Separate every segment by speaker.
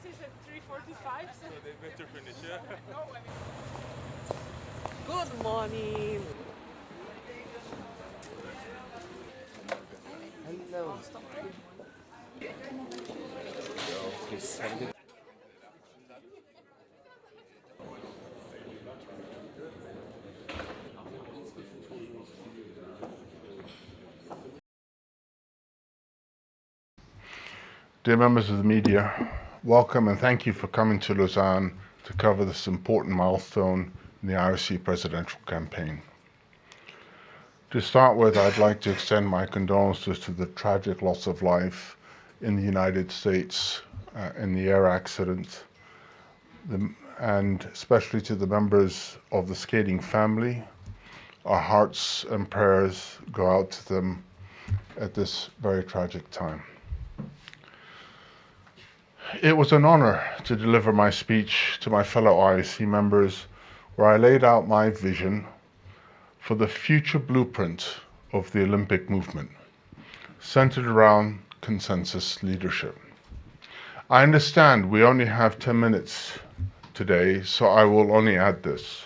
Speaker 1: is at 3:45, so they better finish, yeah? Good morning.
Speaker 2: Hello. Please have a good.
Speaker 3: Dear members of the media, welcome and thank you for coming to Lausanne to cover this important milestone in the IOC presidential campaign. To start with, I'd like to extend my condolences to the tragic loss of life in the United States in the air accident, and especially to the members of the skating family. Our hearts and prayers go out to them at this very tragic time. It was an honor to deliver my speech to my fellow IOC members, where I laid out my vision for the future blueprint of the Olympic movement, centered around consensus leadership. I understand we only have 10 minutes today, so I will only add this.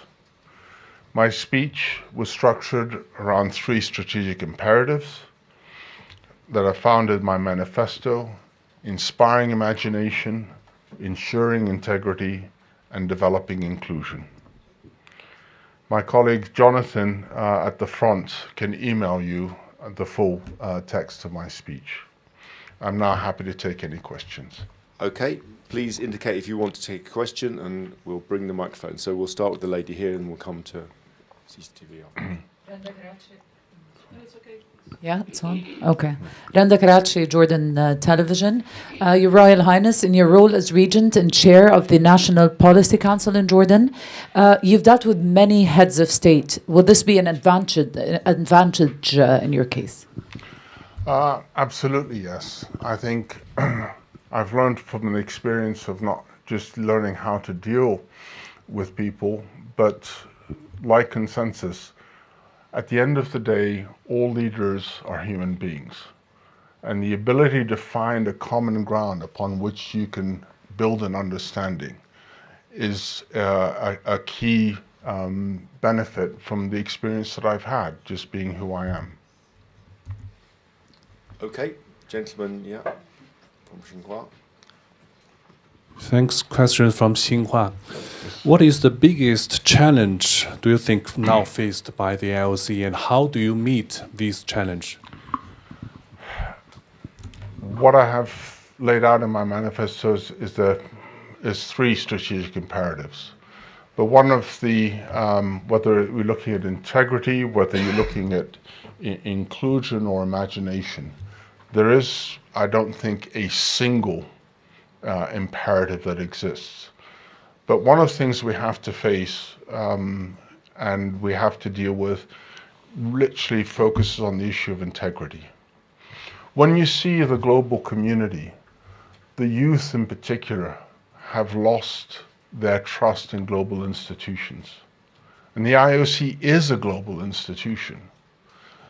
Speaker 3: My speech was structured around 3 strategic imperatives that are found in my manifesto: inspiring imagination, ensuring integrity, and developing inclusion. My colleague Jonathan at the front can email you the full text of my speech. I'm now happy to take any questions.
Speaker 4: Okay, please indicate if you want to take a question and we'll bring the microphone. So we'll start with the lady here and we'll come to CCTV.
Speaker 5: Yeah, it's on. Okay. Randa Karachi, Jordan Television. Your Royal Highness, in your role as Regent and Chair of the National Policy Council in Jordan, you've dealt with many heads of state. Will this be an advantage in your case?
Speaker 3: Absolutely, yes. I think I've learned from the experience of not just learning how to deal with people, but like consensus, at the end of the day, all leaders are human beings. And the ability to find a common ground upon which you can build an understanding is a key benefit from the experience that I've had, just being who I am.
Speaker 4: Okay, gentleman, yeah, from Xinhua.
Speaker 6: Thanks. Question from Xinhua. What is the biggest challenge do you think now faced by the IOC, and how do you meet this challenge?
Speaker 3: What I have laid out in my manifestos is 3 strategic imperatives. But one of the, whether we're looking at integrity, whether you're looking at inclusion or imagination, there is, I don't think, a single imperative that exists. But one of the things we have to face and we have to deal with literally focuses on the issue of integrity. When you see the global community, the youth in particular have lost their trust in global institutions. And the IOC is a global institution.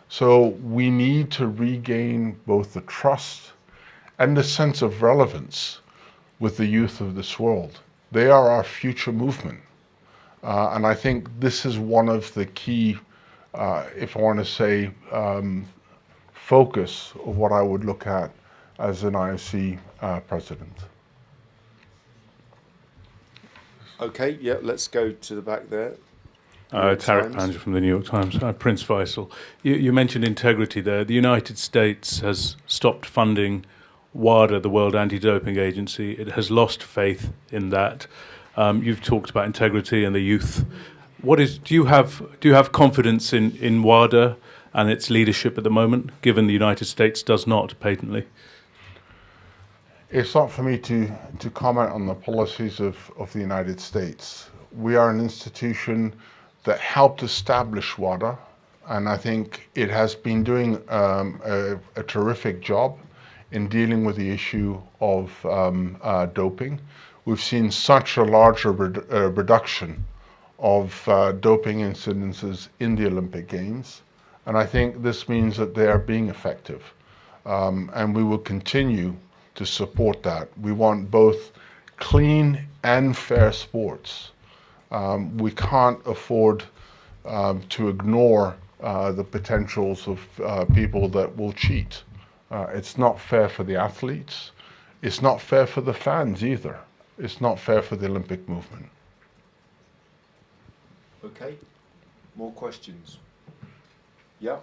Speaker 3: So we need to regain both the trust and the sense of relevance with the youth of this world. They are our future movement. And I think this is one of the key, if I want to say, focus of what I would look at as an IOC president.
Speaker 4: Okay, yeah, let's go to the back there.
Speaker 6: Tarek Panja from the New York Times. Prince Faisal, you mentioned integrity there. The United States has stopped funding WADA, the World Anti-Doping Agency. It has lost faith in that. You've talked about integrity and the youth. Do you have confidence in WADA and its leadership at the moment, given the United States does not patently?
Speaker 3: It's not for me to comment on the policies of the United States. We are an institution that helped establish WADA, and I think it has been doing a terrific job in dealing with the issue of doping. We've seen such a larger reduction of doping incidences in the Olympic Games, and I think this means that they are being effective, and we will continue to support that. We want both clean and fair sports. We can't afford to ignore the potentials of people that will cheat. It's not fair for the athletes. It's not fair for the fans either. It's not fair for the Olympic movement.
Speaker 4: Okay. More questions? Yeah.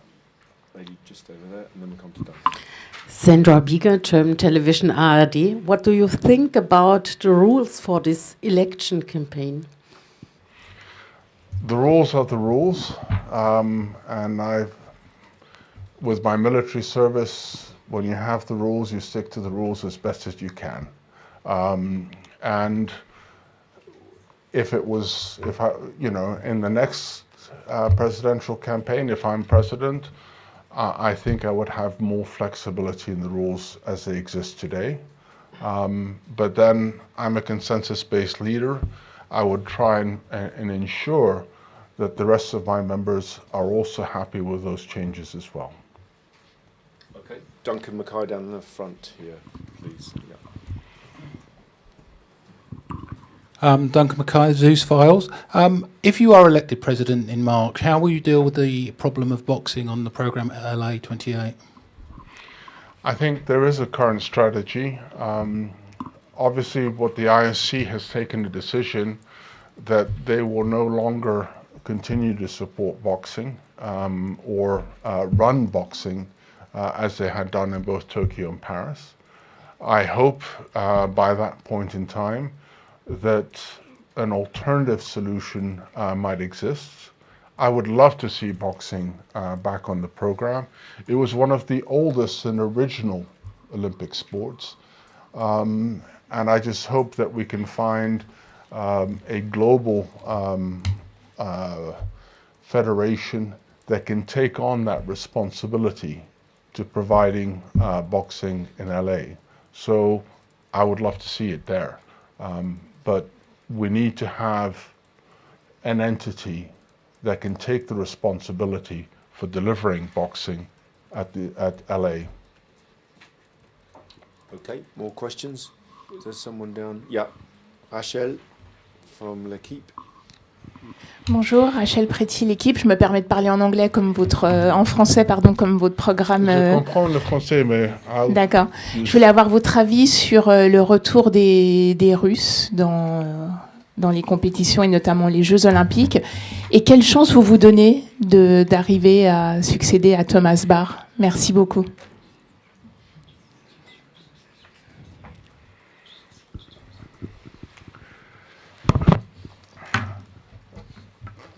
Speaker 4: Lady just over there, and then we'll come to Dan.
Speaker 7: Sandra Bieger, German television ARD. What do you think about the rules for this election campaign?
Speaker 3: The rules are the rules, and with my military service, when you have the rules, you stick to the rules as best as you can. And if in the next presidential campaign, if I'm president, I think I would have more flexibility in the rules as they exist today. But then I'm a consensus-based leader. I would try and ensure that the rest of my members are also happy with those changes as well.
Speaker 4: Okay. Duncan Mackay down the front here, please. Yeah.
Speaker 8: Duncan Mackay, Zeus Files. If you are elected president in March, how will you deal with the problem of boxing on the programme at LA 28?
Speaker 3: I think there is a current strategy. Obviously, what the IOC has taken a decision that they will no longer continue to support boxing or run boxing as they had done in both Tokyo and Paris. I hope by that point in time that an alternative solution might exist. I would love to see boxing back on the program. It was one of the oldest and original Olympic sports. And I just hope that we can find a global federation that can take on that responsibility to providing boxing in LA. So I would love to see it there. But we need to have an entity that can take the responsibility for delivering boxing at LA.
Speaker 4: Okay, more questions? Is there someone down? Yeah. Rachel from l'équipe.
Speaker 9: Bonjour, Rachel Préti, l'équipe. Je me permets de parler en anglais en français, pardon, comme votre programme.
Speaker 3: Je comprends le français, mais...
Speaker 9: D'accord. Je voulais avoir votre avis sur le retour des Russes dans les compétitions et notamment les Jeux Olympiques. Et quelle chance vous vous donnez d'arriver à succéder à Thomas Bach. Merci beaucoup.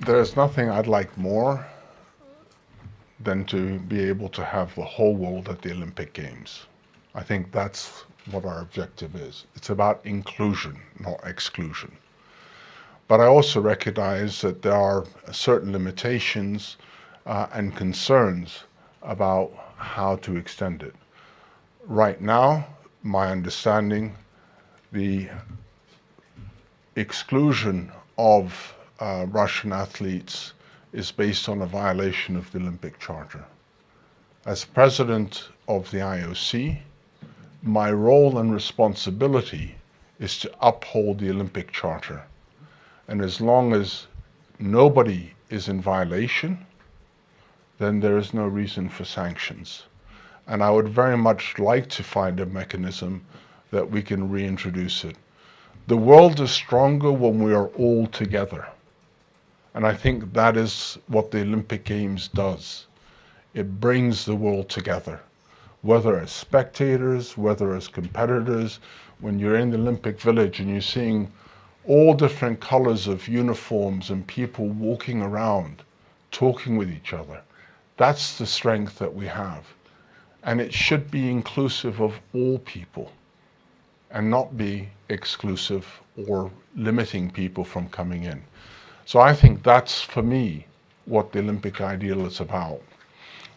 Speaker 3: There's nothing I'd like more than to be able to have the whole world at the Olympic Games. I think that's what our objective is. It's about inclusion, not exclusion. But I also recognize that there are certain limitations and concerns about how to extend it. Right now, my understanding, the exclusion of Russian athletes is based on a violation of the Olympic Charter. As president of the IOC, my role and responsibility is to uphold the Olympic Charter. And as long as nobody is in violation, then there is no reason for sanctions. And I would very much like to find a mechanism that we can reintroduce it. The world is stronger when we are all together. And I think that is what the Olympic Games does. It brings the world together, whether as spectators, whether as competitors. When you're in the Olympic Village and you're seeing all different colors of uniforms and people walking around, talking with each other, that's the strength that we have. And it should be inclusive of all people and not be exclusive or limiting people from coming in. So I think that's, for me, what the Olympic ideal is about.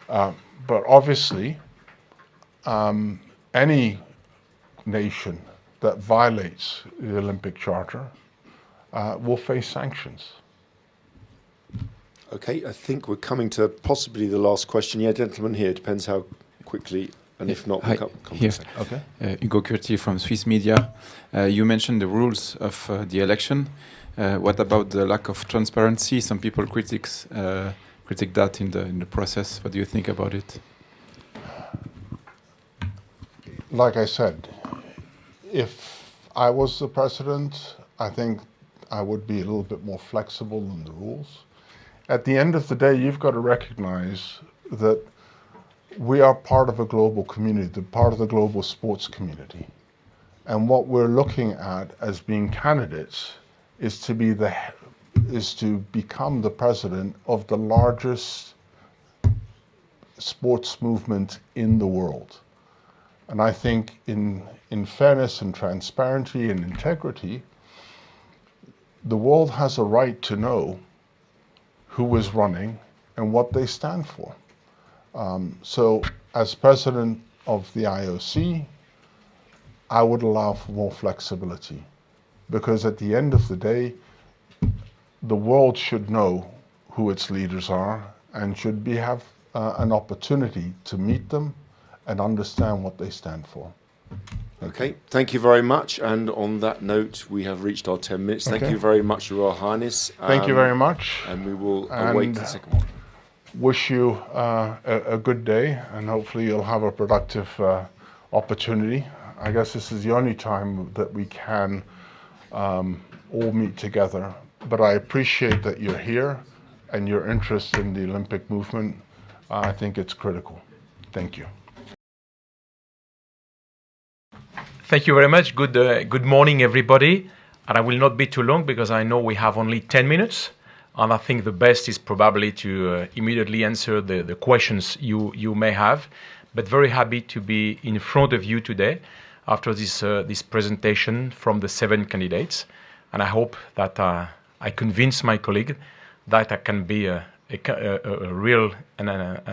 Speaker 3: But obviously, any nation that violates the Olympic Charter will face sanctions.
Speaker 4: Okay, I think we're coming to possibly the last question. Yeah, gentleman here, depends how quickly and if not,
Speaker 10: Hi,
Speaker 4: we'll come
Speaker 10: here.
Speaker 4: to a second.
Speaker 3: Okay.
Speaker 10: Hugo Curti from Swiss Media. You mentioned the rules of the election. What about the lack of transparency? Some people critique that in the process. What do you think about it?
Speaker 3: Like I said, if I was the president, I think I would be a little bit more flexible in the rules. At the end of the day, you've got to recognize that we are part of a global community, part of the global sports community. And what we're looking at as being candidates is to become the president of the largest sports movement in the world. And I think in fairness and transparency and integrity, the world has a right to know who is running and what they stand for. So as president of the IOC, I would allow for more flexibility, because at the end of the day, the world should know who its leaders are and should have an opportunity to meet them and understand what they stand for.
Speaker 4: Okay, thank you very much. And on that note, we have reached our 10 minutes. Thank you very much, Your Royal Highness.
Speaker 3: Thank you very much.
Speaker 4: And we will await the second one.
Speaker 3: Wish you a good day, and hopefully you'll have a productive opportunity. I guess this is the only time that we can all meet together. But I appreciate that you're here and your interest in the Olympic movement. I think it's critical. Thank you.
Speaker 11: Thank you very much. Good morning, everybody. And I will not be too long because I know we have only 10 minutes. And I think the best is probably to immediately answer the questions you may have. But very happy to be in front of you today after this presentation from the 7 candidates. And I hope that I convince my colleague that I can be a real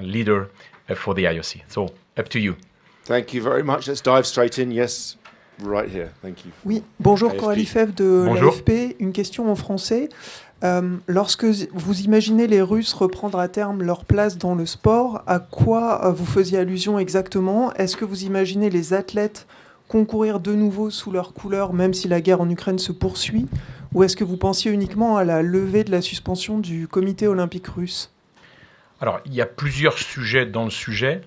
Speaker 11: leader for the IOC. So up to you.
Speaker 4: Thank you very much. Let's dive straight in. Yes, right here. Thank you.
Speaker 12: Oui, bonjour,
Speaker 4: AFP.
Speaker 12: Coralie Fèvre de
Speaker 11: Bonjour.
Speaker 12: l'AFP. Une question en français. Lorsque vous imaginez les Russes reprendre à terme leur place dans le sport, à quoi vous faisiez allusion exactement? Est-ce que vous imaginez les athlètes concourir de nouveau sous leur couleur, même si la guerre en Ukraine se poursuit? Ou est-ce que vous pensiez uniquement à la levée de la suspension du comité olympique russe?
Speaker 11: Alors, il y a plusieurs sujets dans le sujet,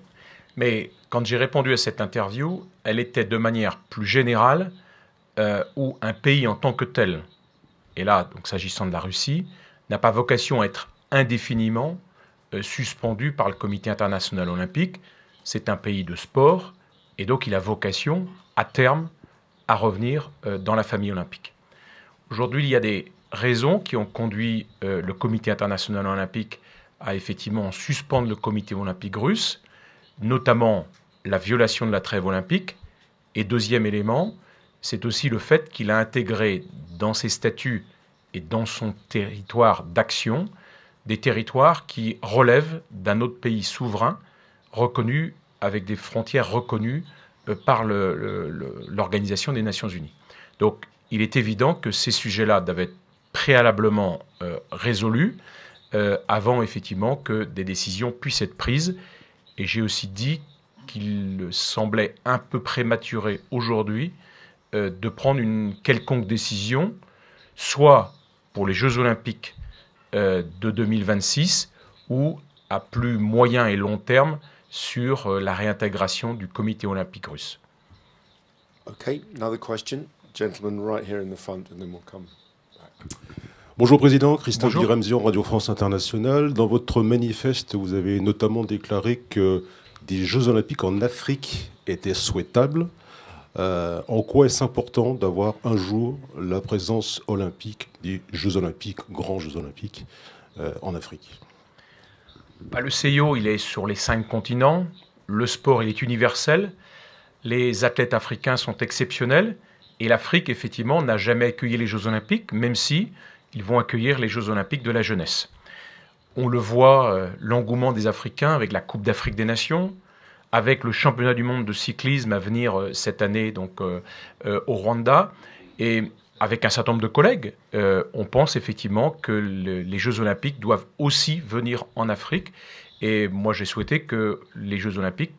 Speaker 11: mais quand j'ai répondu à cette interview, elle était de manière plus générale où un pays en tant que tel, et là, donc s'agissant de la Russie, n'a pas vocation à être indéfiniment suspendu par le Comité international olympique. C'est un pays de sport, et donc il a vocation, à terme, à revenir dans la famille olympique. Aujourd'hui, il y a des raisons qui ont conduit le Comité international olympique à effectivement suspendre le Comité olympique russe, notamment la violation de la trêve olympique. Et deuxième élément, c'est aussi le fait qu'il a intégré dans ses statuts et dans son territoire d'action des territoires qui relèvent d'un autre pays souverain reconnu avec des frontières reconnues par l'Organisation des Nations Unies. Donc, il est évident que ces sujets-là doivent être préalablement résolus avant effectivement que des décisions puissent être prises. Et j'ai aussi dit qu'il semblait un peu prématuré aujourd'hui de prendre une quelconque décision, soit pour les Jeux Olympiques de 2026 ou à plus moyen et long terme sur la réintégration du Comité olympique russe.
Speaker 4: Okay, another question. Gentleman right here in the front, and then we'll come back.
Speaker 13: Bonjour Président, Christophe
Speaker 11: Bonjour.
Speaker 13: Biremzian, Radio France Internationale. Dans votre manifeste, vous avez notamment déclaré que des Jeux Olympiques en Afrique étaient souhaitables. En quoi est-ce important d'avoir un jour la présence olympique des Jeux Olympiques, grands Jeux Olympiques, en Afrique?
Speaker 11: Le CIO, il est sur les 5 continents. Le sport, il est universel. Les athlètes africains sont exceptionnels. Et l'Afrique, effectivement, n'a jamais accueilli les Jeux Olympiques, même si ils vont accueillir les Jeux Olympiques de la jeunesse. On le voit, l'engouement des Africains avec la Coupe d'Afrique des Nations, avec le championnat du monde de cyclisme à venir cette année donc, au Rwanda, et avec un certain nombre de collègues, on pense effectivement que les Jeux Olympiques doivent aussi venir en Afrique. Et moi, j'ai souhaité que les Jeux Olympiques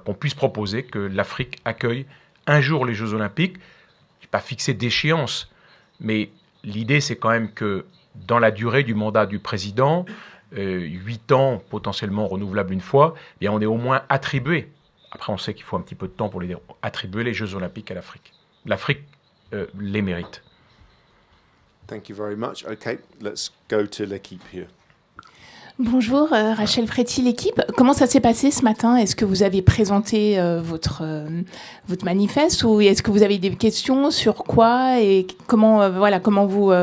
Speaker 11: qu'on puisse proposer que l'Afrique accueille un jour les Jeux Olympiques. Je n'ai pas fixé d'échéance, mais l'idée c'est quand même que dans la durée du mandat du président, 8 ans potentiellement renouvelables une fois, eh bien on est au moins attribué. Après on sait qu'il faut un petit peu de temps pour attribuer les Jeux Olympiques à l'Afrique. L'Afrique les mérite.
Speaker 4: Thank you very much. Okay, let's go to l'équipe here.
Speaker 9: Bonjour, Rachel Fréty, l'équipe. Comment ça s'est passé ce matin? Est-ce que vous avez présenté votre manifeste ou est-ce que vous avez des questions sur quoi et comment, comment vous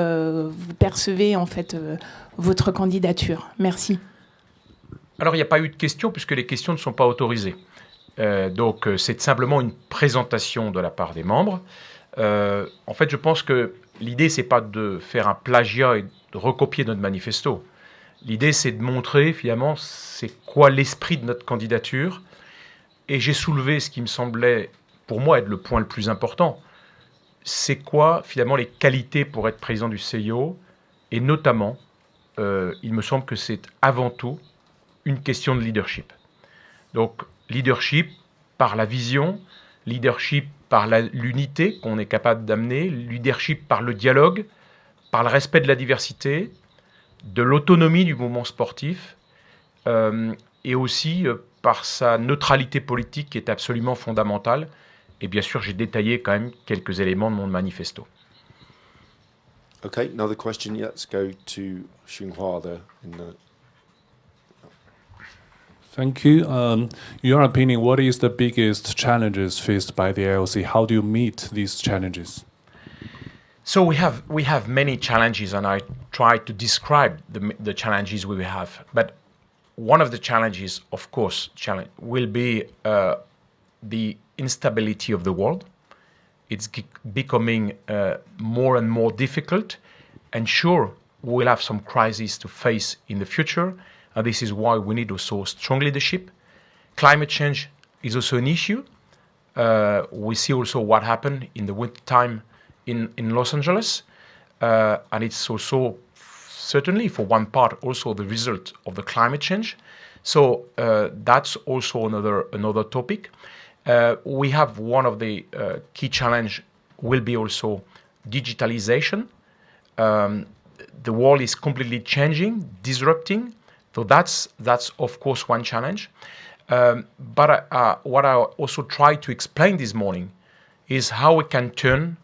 Speaker 9: percevez en fait votre candidature? Merci.
Speaker 11: Alors il n'y a pas eu de questions puisque les questions ne sont pas autorisées. Donc c'est simplement une présentation de la part des membres. En fait, je pense que l'idée, c'est pas de faire un plagiat et de recopier notre manifesto. L'idée, c'est de montrer, finalement, c'est quoi l'esprit de notre candidature. Et j'ai soulevé ce qui me semblait, pour moi, être le point le plus important. C'est quoi, finalement, les qualités pour être président du CIO. Et notamment, il me semble que c'est avant tout une question de leadership. Donc, leadership par la vision, leadership par l'unité qu'on est capable d'amener, leadership par le dialogue, par le respect de la diversité, de l'autonomie du mouvement sportif et aussi par sa neutralité politique qui est absolument fondamentale. Et bien sûr, j'ai détaillé quand même quelques éléments de mon manifesto.
Speaker 4: Okay, another question. Let's go to Xinhua there.
Speaker 14: Thank you. In your opinion, what is the biggest challenges faced by the IOC? How do you meet these challenges?
Speaker 11: So we have many challenges, and I try to describe the challenges we have. But one of the challenges, of course, will be the instability of the world. It's becoming more and more difficult, and sure, we'll have some crises to face in the future. And this is why we need also strong leadership. Climate change is also an issue. We see also what happened in the winter time in Los Angeles. And it's also certainly for one part also the result of the climate change. So that's also another topic. We have one of the key challenge will be also digitalization. The world is completely changing, disrupting. So that's of course one challenge. But what I also tried to explain this morning is how we can turn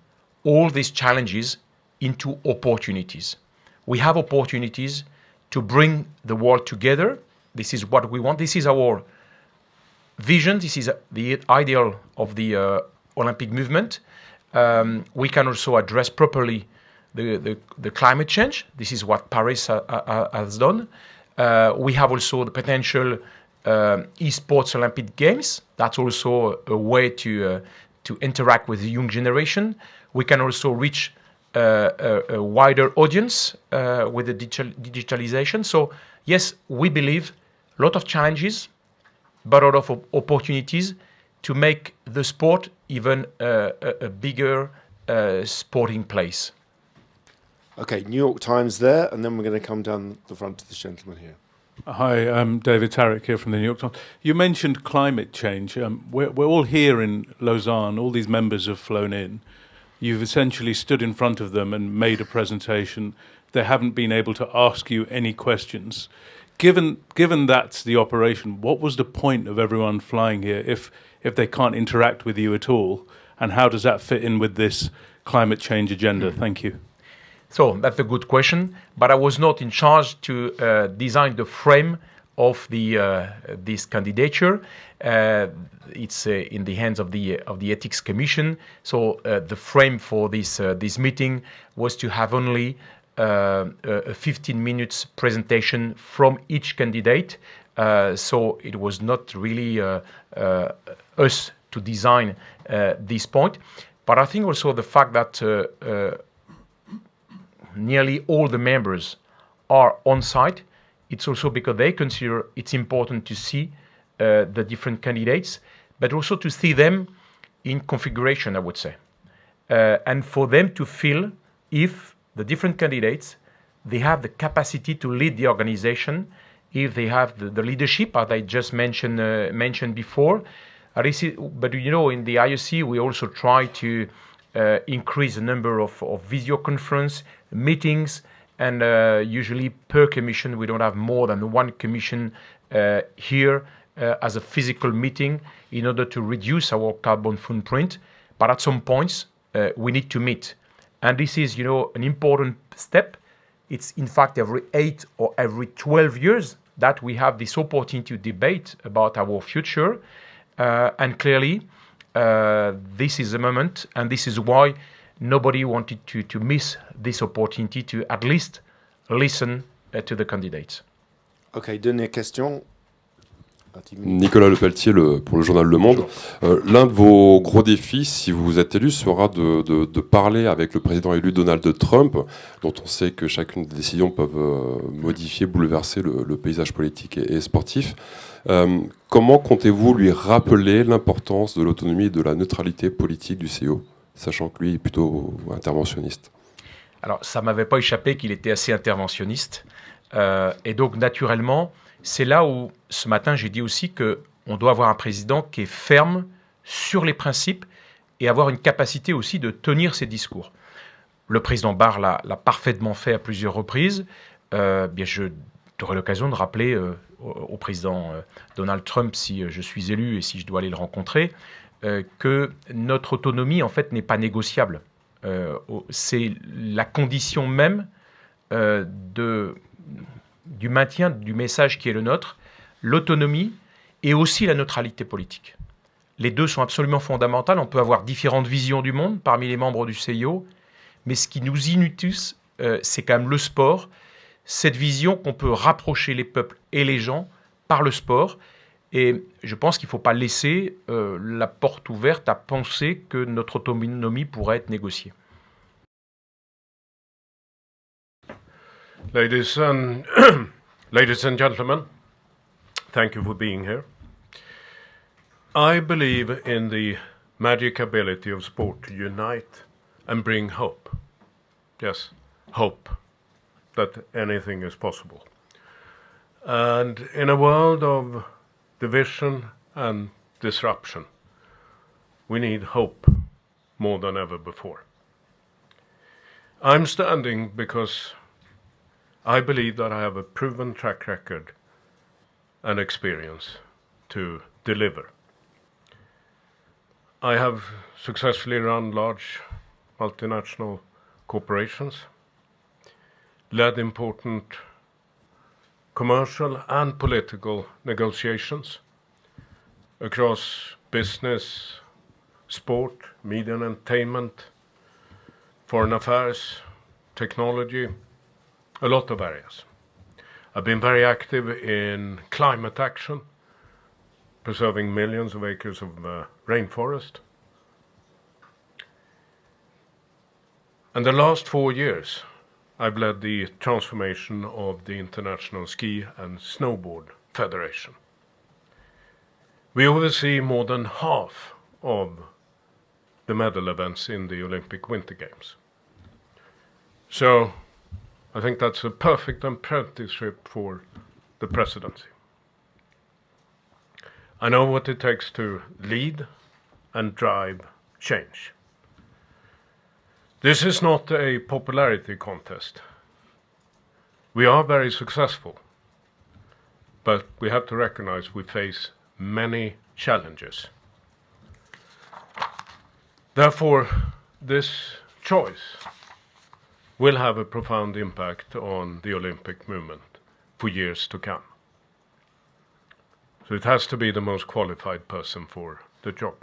Speaker 11: all these challenges into opportunities. We have opportunities to bring the world together. This is what we want. This is our vision. This is the ideal of the Olympic movement. We can also address properly the climate change. This is what Paris has done. We have also the potential esports Olympic Games. That's also a way to interact with the young generation. We can also reach a wider audience with the digitalization. So yes, we believe a lot of challenges, but a lot of opportunities to make the sport even a bigger sporting place.
Speaker 4: Okay, New York Times there, and then we're going to come down the front to this gentleman here.
Speaker 6: Hi, I'm David Tarek here from the New York Times. You mentioned climate change. We're all here in Lausanne. All these members have flown in. You've essentially stood in front of them and made a presentation. They haven't been able to ask you any questions. Given that's the operation, what was the point of everyone flying here if they can't interact with you at all? And how does that fit in with this climate change agenda? Thank you.
Speaker 11: So that's a good question, but I was not in charge to design the frame of this candidature. It's in the hands of the Ethics Commission. So the frame for this meeting was to have only a 15 minutes presentation from each candidate. So it was not really us to design this point. But I think also the fact that nearly all the members are on site. It's also because they consider it's important to see the different candidates, but also to see them in configuration, I would say. And for them to feel if the different candidates, they have the capacity to lead the organization, if they have the leadership, as I just mentioned before. But you know, in the IOC, we also try to increase the number of video conference meetings, and usually per commission, we don't have more than one commission here as a physical meeting in order to reduce our carbon footprint. But at some points, we need to meet. And this is, you know, an important step. It's in fact every 8 or every 12 years that we have this opportunity to debate about our future. And clearly, this is a moment, and this is why nobody wanted to miss this opportunity to at least listen to the candidates.
Speaker 4: Okay, dernière question.
Speaker 15: Nicolas Lepelletier pour le journal Le Monde. L'un de vos gros défis, si vous êtes élu, sera de parler avec le président élu Donald Trump, dont on sait que chacune des décisions peuvent modifier, bouleverser le paysage politique et sportif. Comment comptez-vous lui rappeler l'importance de l'autonomie et de la neutralité politique du CEO, sachant que lui est plutôt interventionniste?
Speaker 11: Alors, ça ne m'avait pas échappé qu'il était assez interventionniste. Et donc, naturellement, c'est là où, ce matin, j'ai dit aussi qu'on doit avoir un président qui est ferme sur les principes et avoir une capacité aussi de tenir ses discours. Le président Barr l'a parfaitement fait à plusieurs reprises. Bien, je aurai l'occasion de rappeler au président Donald Trump, si je suis élu et si je dois aller le rencontrer, que notre autonomie, en fait, n'est pas négociable. C'est la condition même du maintien du message qui est le nôtre, l'autonomie et aussi la neutralité politique. Les deux sont absolument fondamentales. On peut avoir différentes visions du monde parmi les membres du CIO, mais ce qui nous unit tous, c'est quand même le sport, cette vision qu'on peut rapprocher les peuples et les gens par le sport. Et je pense qu'il ne faut pas laisser la porte ouverte à penser que notre autonomie pourrait être négociée.
Speaker 16: Ladies and gentlemen, thank you for being here. I believe in the magic ability of sport to unite and bring hope. Yes, hope that anything is possible. And in a world of division and disruption, we need hope more than ever before. I'm standing because I believe that I have a proven track record and experience to deliver. I have successfully run large multinational corporations, led important commercial and political negotiations across business, sport, media and entertainment, foreign affairs, technology, a lot of areas. I've been very active in climate action, preserving millions of acres of rainforest. And the last 4 years, I've led the transformation of the International Ski and Snowboard Federation. We oversee more than half of the medal events in the Olympic Winter Games. So I think that's a perfect apprenticeship for the presidency. I know what it takes to lead and drive change. This is not a popularity contest. We are very successful, but we have to recognize we face many challenges. Therefore, this choice will have a profound impact on the Olympic movement for years to come. So it has to be the most qualified person for the job.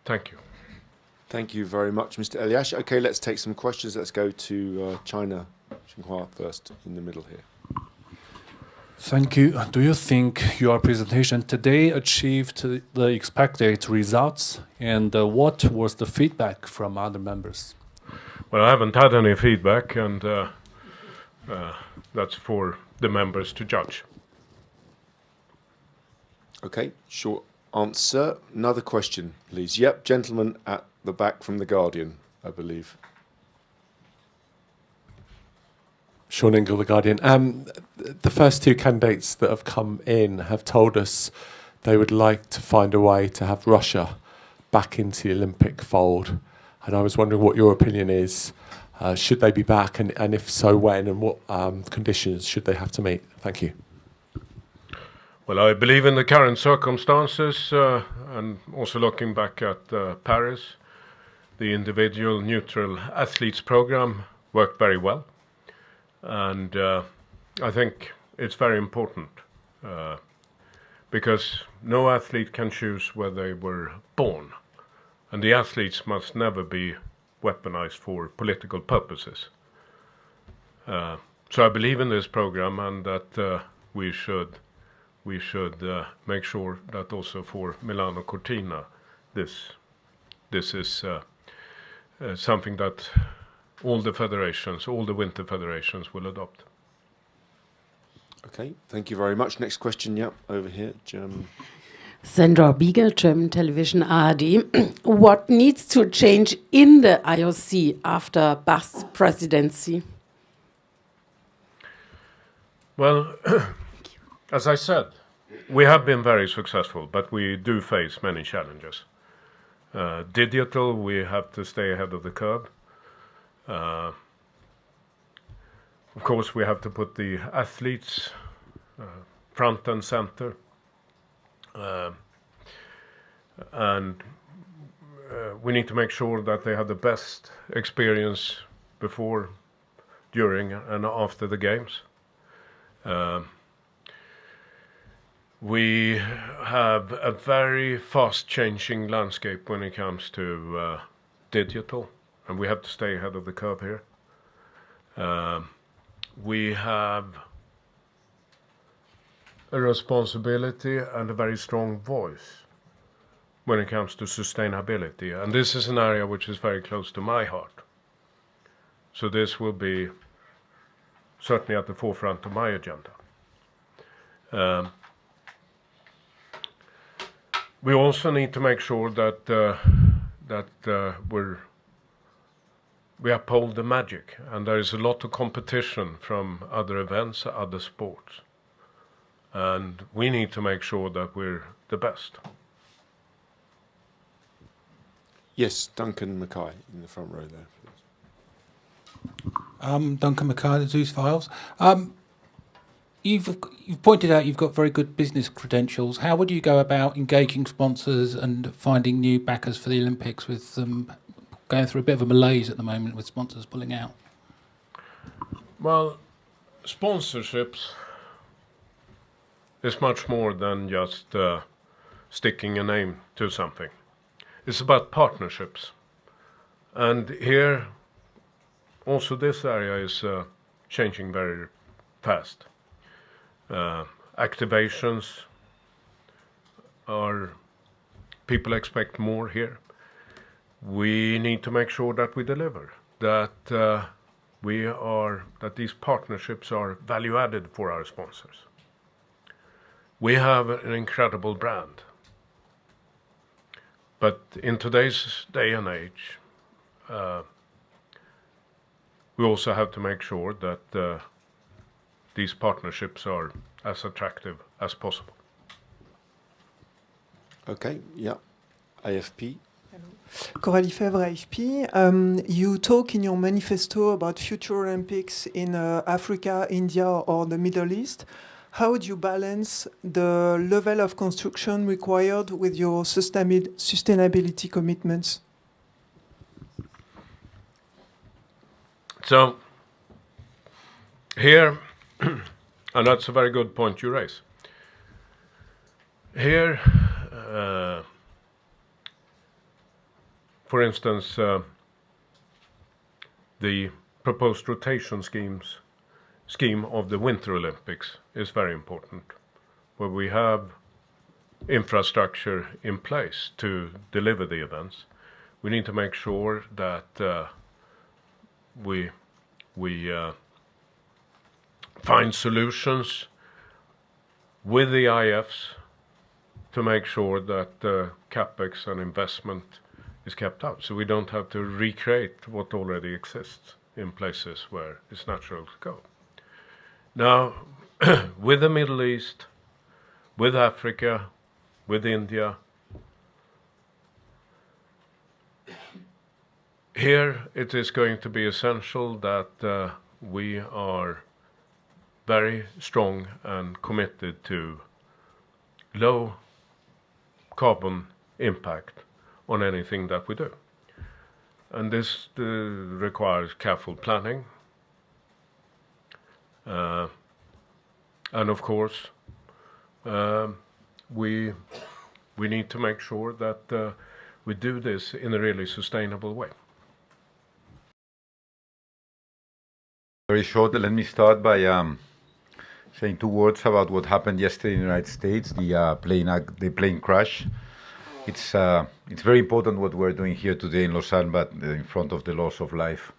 Speaker 16: Thank you.
Speaker 4: Thank you very much, Mr. Eliash. Okay, let's take some questions. Let's go to China. Xinhua first, in the middle here.
Speaker 14: Thank you. Do you think your presentation today achieved the expected results? And what was the feedback from other members?
Speaker 16: Well, I haven't had any feedback, and that's for the members to judge.
Speaker 4: Okay, short answer. Another question, please. Yep, gentleman at the back from The Guardian, I believe.
Speaker 17: Sean Ingle, The Guardian. The first two candidates that have come in have told us they would like to find a way to have Russia back into the Olympic fold. And I was wondering what your opinion is. Should they be back, and if so, when, and what conditions should they have to meet? Thank you.
Speaker 16: Well, I believe in the current circumstances, and also looking back at Paris, the individual neutral athletes program worked very well. And I think it's very important because no athlete can choose where they were born. And the athletes must never be weaponized for political purposes. So I believe in this program, and that we should make sure that also for Milano Cortina, this is something that all the federations, all the winter federations will adopt.
Speaker 4: Okay, thank you very much. Next question, yeah, over here, German.
Speaker 7: Sandra Bieger, German television ARD. What needs to change in the IOC after Bach's presidency?
Speaker 16: Well, as I said, we have been very successful, but we do face many challenges. Digital, we have to stay ahead of the curve. Of course, we have to put the athletes front and center. And we need to make sure that they have the best experience before, during, and after the games. We have a very fast-changing landscape when it comes to digital, and we have to stay ahead of the curve here. We have a responsibility and a very strong voice when it comes to sustainability, and this is an area which is very close to my heart. So this will be certainly at the forefront of my agenda. We also need to make sure that we uphold the magic, and there is a lot of competition from other events, other sports, and we need to make sure that we're the best.
Speaker 4: Yes, Duncan Mackay in the front row there, please.
Speaker 8: Duncan Mackay, the Zeus Files. You've pointed out you've got very good business credentials. How would you go about engaging sponsors and finding new backers for the Olympics with them going through a bit of a malaise at the moment with sponsors pulling out?
Speaker 16: Well, sponsorships is much more than just sticking a name to something. It's about partnerships. And here, also this area is changing very fast. Activations are, people expect more here. We need to make sure that we deliver, that that these partnerships are value added for our sponsors. We have an incredible brand, but in today's day and age, we also have to make sure that these partnerships are as attractive as possible.
Speaker 4: Okay, yeah. AFP.
Speaker 12: Coralie Fèvre, AFP. You talk in your manifesto about future Olympics in Africa, India, or the Middle East. How would you balance the level of construction required with your sustainability commitments?
Speaker 16: So, here, and that's a very good point you raise. Here, for instance, the proposed rotation scheme of the Winter Olympics is very important, where we have infrastructure in place to deliver the events. We need to make sure that we find solutions with the IFs to make sure that capex and investment is kept up, so we don't have to recreate what already exists in places where it's natural to go. Now, with the Middle East, with Africa, with India. Here it is going to be essential that we are very strong and committed to low carbon impact on anything that we do. And this requires careful planning. And of course, we need to make sure that we do this in a really sustainable way.
Speaker 18: Very short, let me start by saying 2 words about what happened yesterday in the United States, the plane crash. It's very important what we're doing here today in Lausanne, but in front of the loss of life,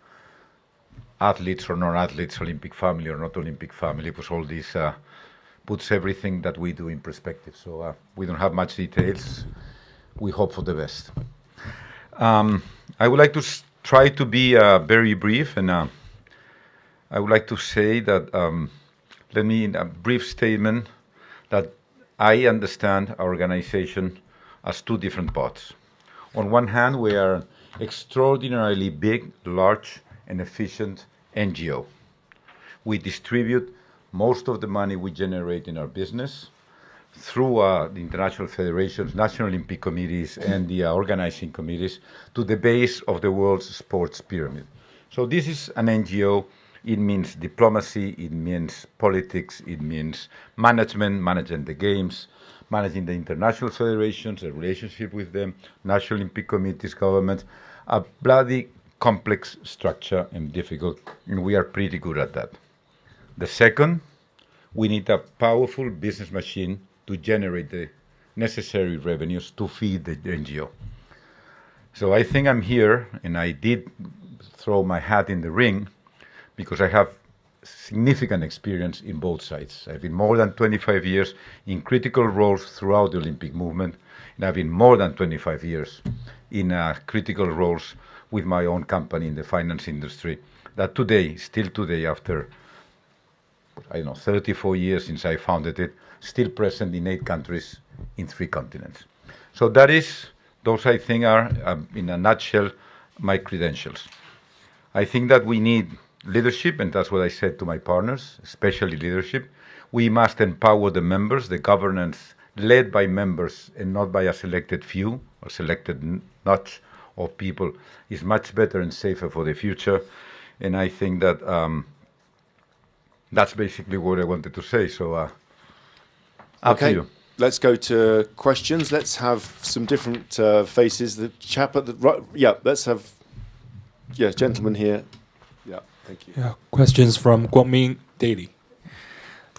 Speaker 18: athletes or non-athletes, Olympic family or not Olympic family, because all this puts everything that we do in perspective. So we don't have much details. We hope for the best. I would like to try to be very brief, and I would like to say that, let me, in a brief statement, that I understand our organization as 2 different parts. On one hand, we are an extraordinarily big, large, and efficient NGO. We distribute most of the money we generate in our business through the international federations, national Olympic committees, and the organizing committees to the base of the world's sports pyramid. So this is an NGO. It means diplomacy, it means politics, it means management, managing the games, managing the international federations, the relationship with them, national Olympic committees, governments, a bloody complex structure and difficult, and we are pretty good at that. The second, we need a powerful business machine to generate the necessary revenues to feed the NGO. So I think I'm here, and I did throw my hat in the ring, because I have significant experience in both sides. I've been more than 25 years in critical roles throughout the Olympic movement, and I've been more than 25 years in critical roles with my own company in the finance industry, that today, still today, after, 34 years since I founded it, still present in 8 countries in 3 continents. So those I think are, in a nutshell, my credentials. I think that we need leadership, and that's what I said to my partners, especially leadership. We must empower the members, the governance led by members and not by a selected few or selected notch of people is much better and safer for the future. And I think that that's basically what I wanted to say. So up to you.
Speaker 4: Let's go to questions. Let's have some different faces. The chap at the right, gentleman here. Yeah. Thank you.
Speaker 19: Yeah, questions from Guangming Daily.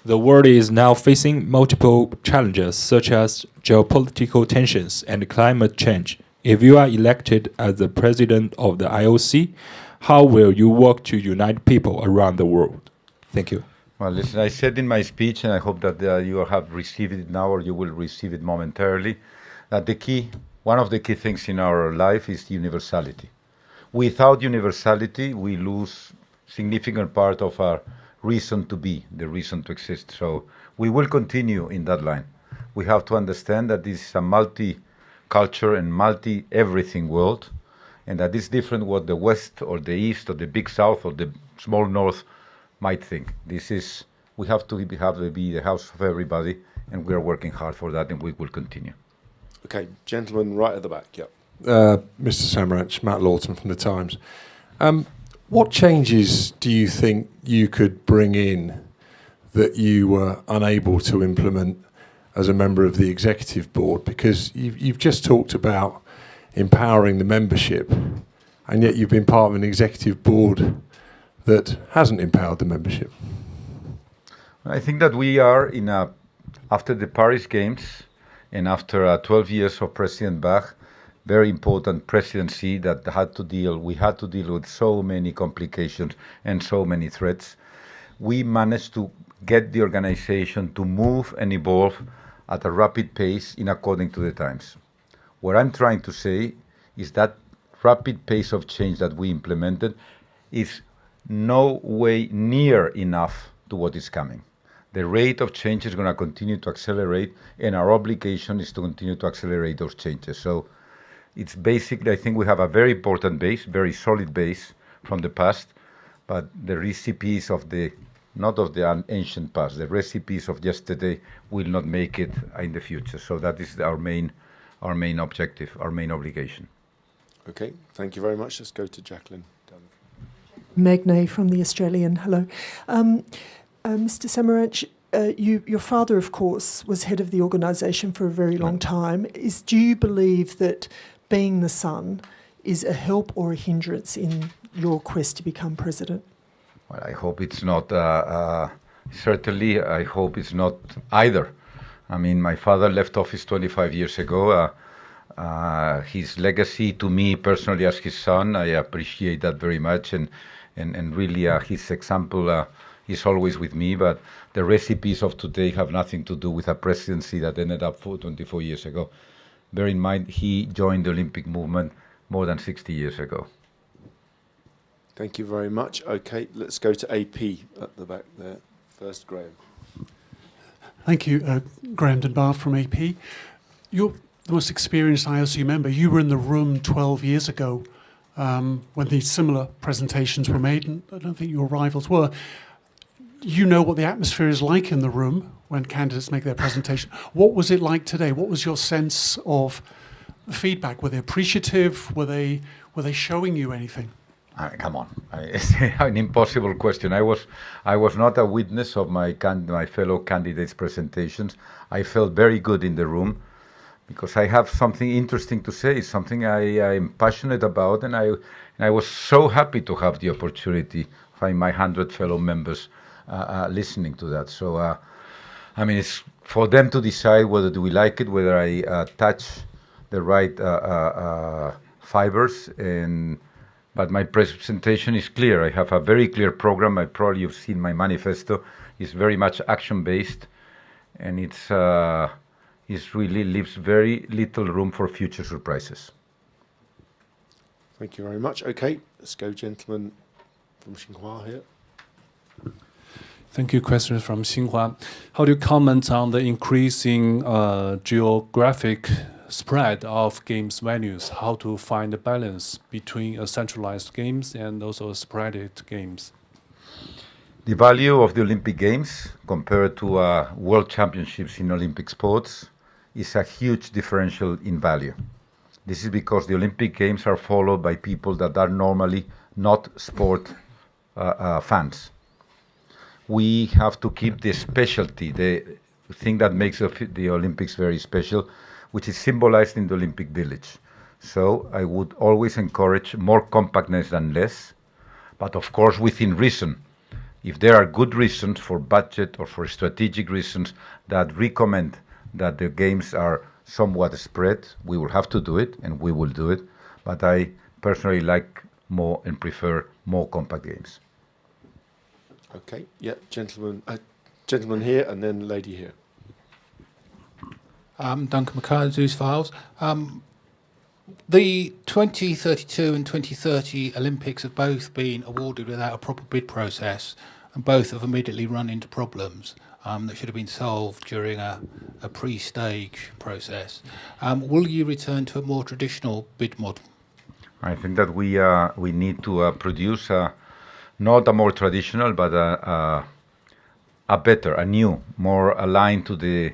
Speaker 19: The world is now facing multiple challenges such as geopolitical tensions and climate change. If you are elected as the president of the IOC, how will you work to unite people around the world? Thank you.
Speaker 18: Well, listen, I said in my speech, and I hope that you have received it now or you will receive it momentarily, that one of the key things in our life is universality. Without universality, we lose significant part of our reason to be, the reason to exist. So we will continue in that line. We have to understand that this is a multi-culture and multi-everything world, and that it's different what the West or the East or the Big South or the small North might think. We have to be the house of everybody, and we are working hard for that, and we will continue.
Speaker 4: Okay, gentleman right at the back, yeah.
Speaker 20: Mr. Samaranch, Matt Lawton from The Times. What changes do you think you could bring in that you were unable to implement as a member of the executive board? Because you've just talked about empowering the membership, and yet you've been part of an executive board that hasn't empowered the membership.
Speaker 18: I think that we are after the Paris Games and after 12 years of President Bach, very important presidency that we had to deal with so many complications and so many threats. We managed to get the organization to move and evolve at a rapid pace in according to the times. What I'm trying to say is that rapid pace of change that we implemented is no way near enough to what is coming. The rate of change is going to continue to accelerate, and our obligation is to continue to accelerate those changes. So it's basically, I think we have a very important base, very solid base from the past, but the recipes of the, not of the ancient past, the recipes of yesterday will not make it in the future. So that is our main objective, our main obligation.
Speaker 4: Okay, thank you very much. Let's go to Jacqueline.
Speaker 2: Magnay from The Australian. Hello. Mr. Samaranch, your father, of course, was head of the organisation for a very long time. Do you believe that being the son is a help or a hindrance in your quest to become president?
Speaker 18: Well, I hope it's not, certainly I hope it's not either. I mean, my father left office 25 years ago. His legacy to me personally as his son, I appreciate that very much, and really his example is always with me, but the recipes of today have nothing to do with a presidency that ended up 24 years ago. Bear in mind, he joined the Olympic movement more than 60 years ago.
Speaker 4: Thank you very much. Okay, let's go to AP at the back there. First, Graham.
Speaker 21: Thank you, Graham Dunbar from AP. You're the most experienced IOC member. You were in the room 12 years ago when these similar presentations were made, and I don't think your rivals were. You know what the atmosphere is like in the room when candidates make their presentation. What was it like today? What was your sense of the feedback? Were they appreciative? Were they showing you anything?
Speaker 18: Come on, it's an impossible question. I was not a witness of my fellow candidates' presentations. I felt very good in the room because I have something interesting to say, something I'm passionate about, and I was so happy to have the opportunity to find my 100 fellow members listening to that. So, I mean, it's for them to decide whether do we like it, whether I touch the right fibers. But my presentation is clear. I have a very clear program. Probably you've seen my manifesto. It's very much action-based, and it really leaves very little room for future surprises.
Speaker 4: Thank you very much. Okay, let's go, gentlemen from Xinhua here.
Speaker 14: Thank you. Questions from Xinhua. How do you comment on the increasing geographic spread of games venues? How to find the balance between centralized games and also spread games?
Speaker 18: The value of the Olympic Games compared to World Championships in Olympic sports is a huge differential in value. This is because the Olympic Games are followed by people that are normally not sport fans. We have to keep the specialty, the thing that makes the Olympics very special, which is symbolized in the Olympic Village. So I would always encourage more compactness than less, but of course within reason. If there are good reasons for budget or for strategic reasons that recommend that the games are somewhat spread, we will have to do it, and we will do it. But I personally like more and prefer more compact games.
Speaker 4: Okay, yeah, gentleman here, and then lady here.
Speaker 8: Duncan McCarthy, Zeus Files. The 2032 and 2030 Olympics have both been awarded without a proper bid process, and both have immediately run into problems that should have been solved during a pre-stage process. Will you return to a more traditional bid model?
Speaker 18: I think that we need to produce not a more traditional, but a better, a new, more aligned to the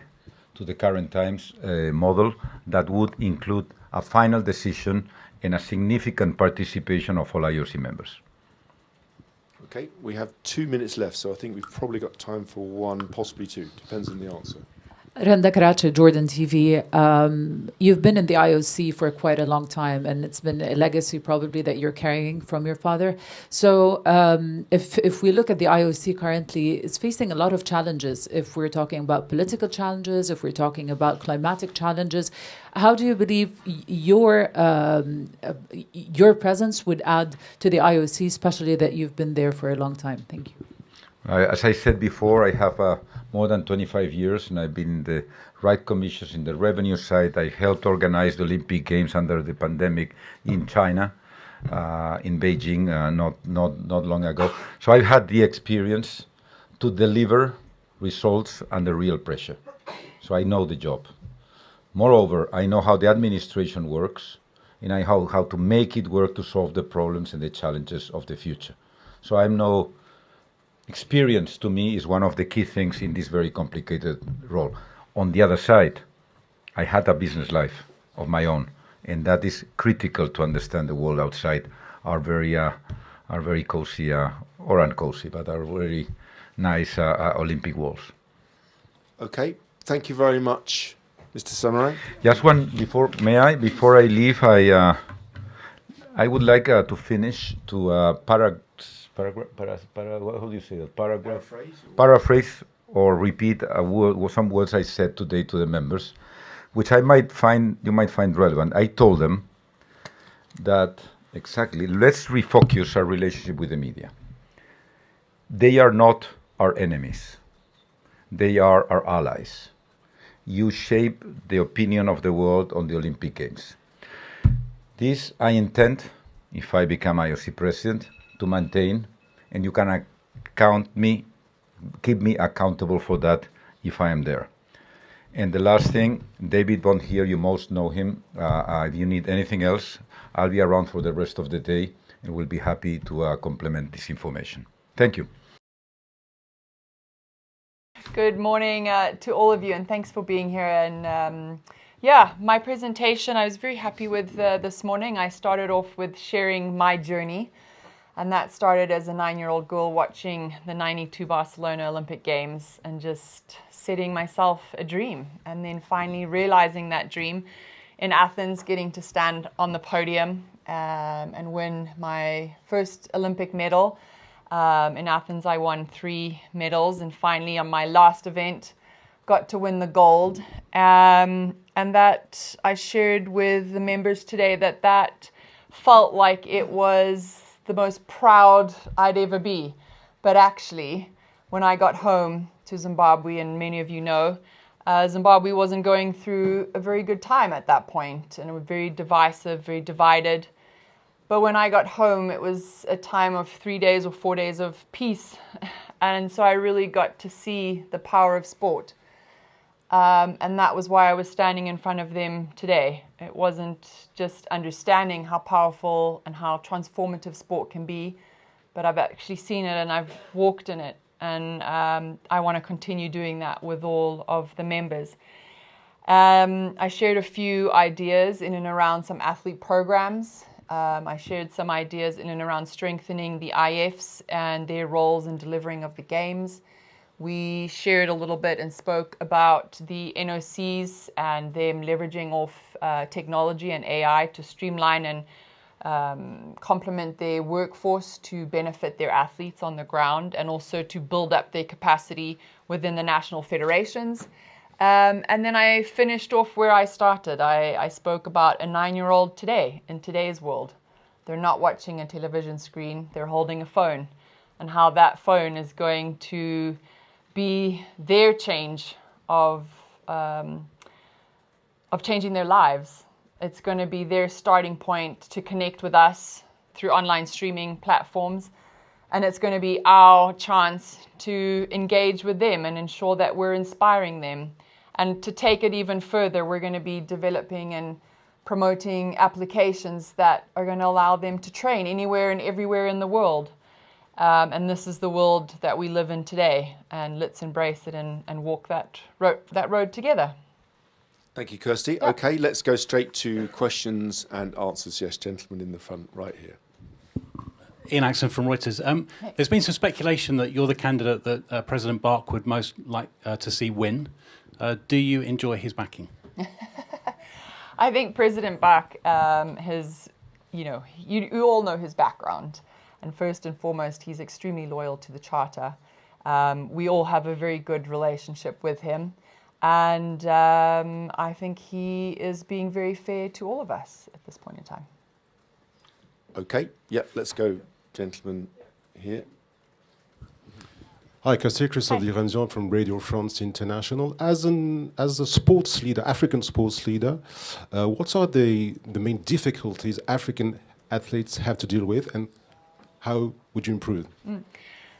Speaker 18: current times model that would include a final decision and a significant participation of all IOC members.
Speaker 4: Okay, we have 2 minutes left, so I think we've probably got time for one, possibly two. Depends on the answer.
Speaker 5: Randa Karachi, Jordan TV. You've been in the IOC for quite a long time, and it's been a legacy probably that you're carrying from your father. So if we look at the IOC currently, it's facing a lot of challenges. If we're talking about political challenges, if we're talking about climatic challenges, how do you believe your presence would add to the IOC, especially that you've been there for a long time? Thank you.
Speaker 18: As I said before, I have more than 25 years, and I've been in the right commissions in the revenue side. I helped organize the Olympic Games under the pandemic in China, in Beijing, not long ago. So I've had the experience to deliver
Speaker 1: results under real pressure. So I know the job. Moreover, I know how the administration works, and I know how to make it work to solve the problems and the challenges of the future. So I know experience to me is one of the key things in this very complicated role. On the other side, I had a business life of my own, and that is critical to understand the world outside. Are very cozy, or uncozy, but are very nice Olympic walls.
Speaker 4: Okay, thank you very much, Mr. Samaran.
Speaker 1: Just one before, may I? Before I leave, I would like to finish to how do you say that? Paraphrase or repeat some words I said today to the members, which you might find relevant. I told them that exactly, let's refocus our relationship with the media. They are not our enemies. They are our allies. You shape the opinion of the world on the Olympic Games. This I intend, if I become IOC president, to maintain, and you can keep me accountable for that if I am there. And the last thing, David Bond here, you most know him. If you need anything else, I'll be around for the rest of the day and will be happy to complement this information. Thank you.
Speaker 22: Good morning to all of you, and thanks for being here. And yeah, my presentation, I was very happy with this morning. I started off with sharing my journey, and that started as a 9-year-old girl watching the 92 Barcelona Olympic Games and just setting myself a dream, and then finally realizing that dream in Athens, getting to stand on the podium and win my first Olympic medal. In Athens, I won 3 medals, and finally on my last event, got to win the gold. And that I shared with the members today that felt like it was the most proud I'd ever be. But actually, when I got home to Zimbabwe, and many of you know, Zimbabwe wasn't going through a very good time at that point, and it was very divisive, very divided. But when I got home, it was a time of 3 days or 4 days of peace. And so I really got to see the power of sport. And that was why I was standing in front of them today. It wasn't just understanding how powerful and how transformative sport can be, but I've actually seen it and I've walked in it. And I want to continue doing that with all of the members. I shared a few ideas in and around some athlete programs. I shared some ideas in and around strengthening the IFs and their roles in delivering of the games. We shared a little bit and spoke about the NOCs and them leveraging off technology and AI to streamline and complement their workforce to benefit their athletes on the ground, and also to build up their capacity within the national federations. And then I finished off where I started. I spoke about a 9-year-old today, in today's world. They're not watching a television screen, they're holding a phone, and how that phone is going to be their change of changing their lives. It's going to be their starting point to connect with us through online streaming platforms. And it's going to be our chance to engage with them and ensure that we're inspiring them. And to take it even further, we're going to be developing and promoting applications that are going to allow them to train anywhere and everywhere in the world. And this is the world that we live in today. And let's embrace it and walk that road together.
Speaker 4: Thank you, Kirsty. Yeah. Okay, let's go straight to questions and answers. Yes, gentleman in the front right here.
Speaker 23: Ian Axon from Reuters. There's been some speculation that you're the candidate that President Bach would most like to see win. Do you enjoy his backing?
Speaker 22: I think President Bach has, you all know his background. And first and foremost, he's extremely loyal to the Charter. We all have a very good relationship with him. And I think he is being very fair to all of us at this point in time.
Speaker 4: Okay, let's go, gentleman here.
Speaker 13: Hi, Christophe Diranzian from Radio France International. As a sports leader, African sports leader, what are the main difficulties African athletes have to deal with, and how would you improve?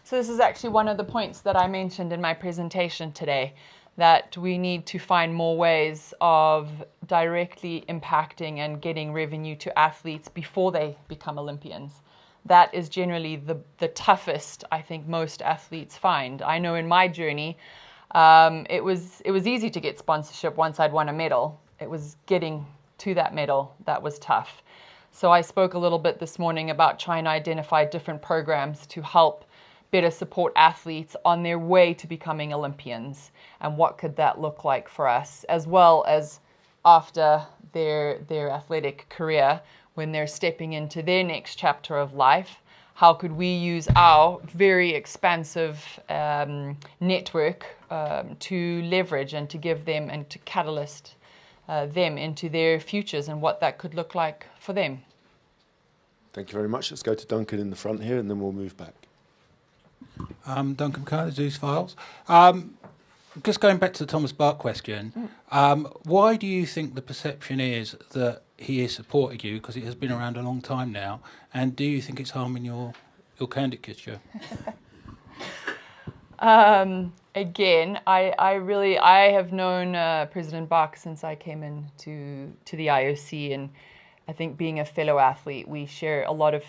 Speaker 22: So this is actually one of the points that I mentioned in my presentation today, that we need to find more ways of directly impacting and getting revenue to athletes before they become Olympians. That is generally the toughest, I think, most athletes find. I know in my journey, it was easy to get sponsorship once I'd won a medal. It was getting to that medal that was tough. So I spoke a little bit this morning about trying to identify different programs to help better support athletes on their way to becoming Olympians, and what could that look like for us, as well as after their athletic career, when they're stepping into their next chapter of life. How could we use our very expansive network to leverage and to give them and to catalyst them into their futures, and what that could look like for them.
Speaker 4: Thank you very much. Let's go to Duncan in the front here, and then we'll move back.
Speaker 8: Duncan McCarthy, Zeus Files. Just going back to the Thomas Bach question, why do you think the perception is that he is supporting you, because it has been around a long time now, and do you think it's harming your candidature?
Speaker 22: Again, I have known President Bach since I came into the IOC, and I think being a fellow athlete, we share a lot of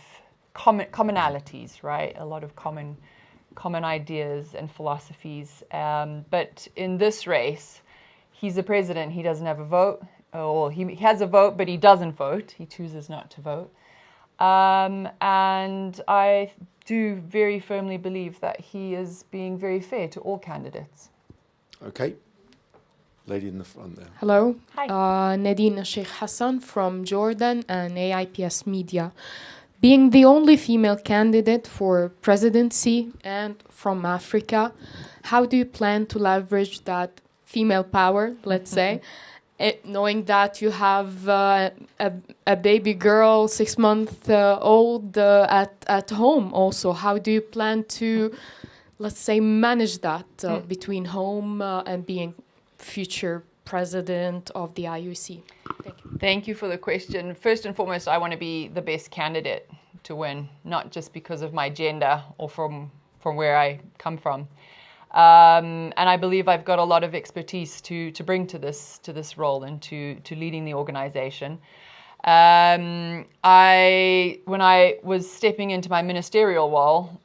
Speaker 22: commonalities, right? A lot of common ideas and philosophies. But in this race, he's the president. He doesn't have a vote. Well, he has a vote, but he doesn't vote. He chooses not to vote. And I do very firmly believe that he is being very fair to all candidates.
Speaker 4: Okay. Lady in the front there.
Speaker 3: Hello.
Speaker 22: Hi.
Speaker 3: Nadine Sheikh Hassan from Jordan and AIPS Media. Being the only female candidate for presidency and from Africa, how do you plan to leverage that female power, let's say, knowing that you have a baby girl, 6 month old at home also? How do you plan to, let's say, manage that between home and being future president of the IOC? Thank you.
Speaker 22: Thank you for the question. First and foremost, I want to be the best candidate to win, not just because of my gender or from where I come from. And I believe I've got a lot of expertise to bring to this role and to leading the organization. When I was stepping into my ministerial role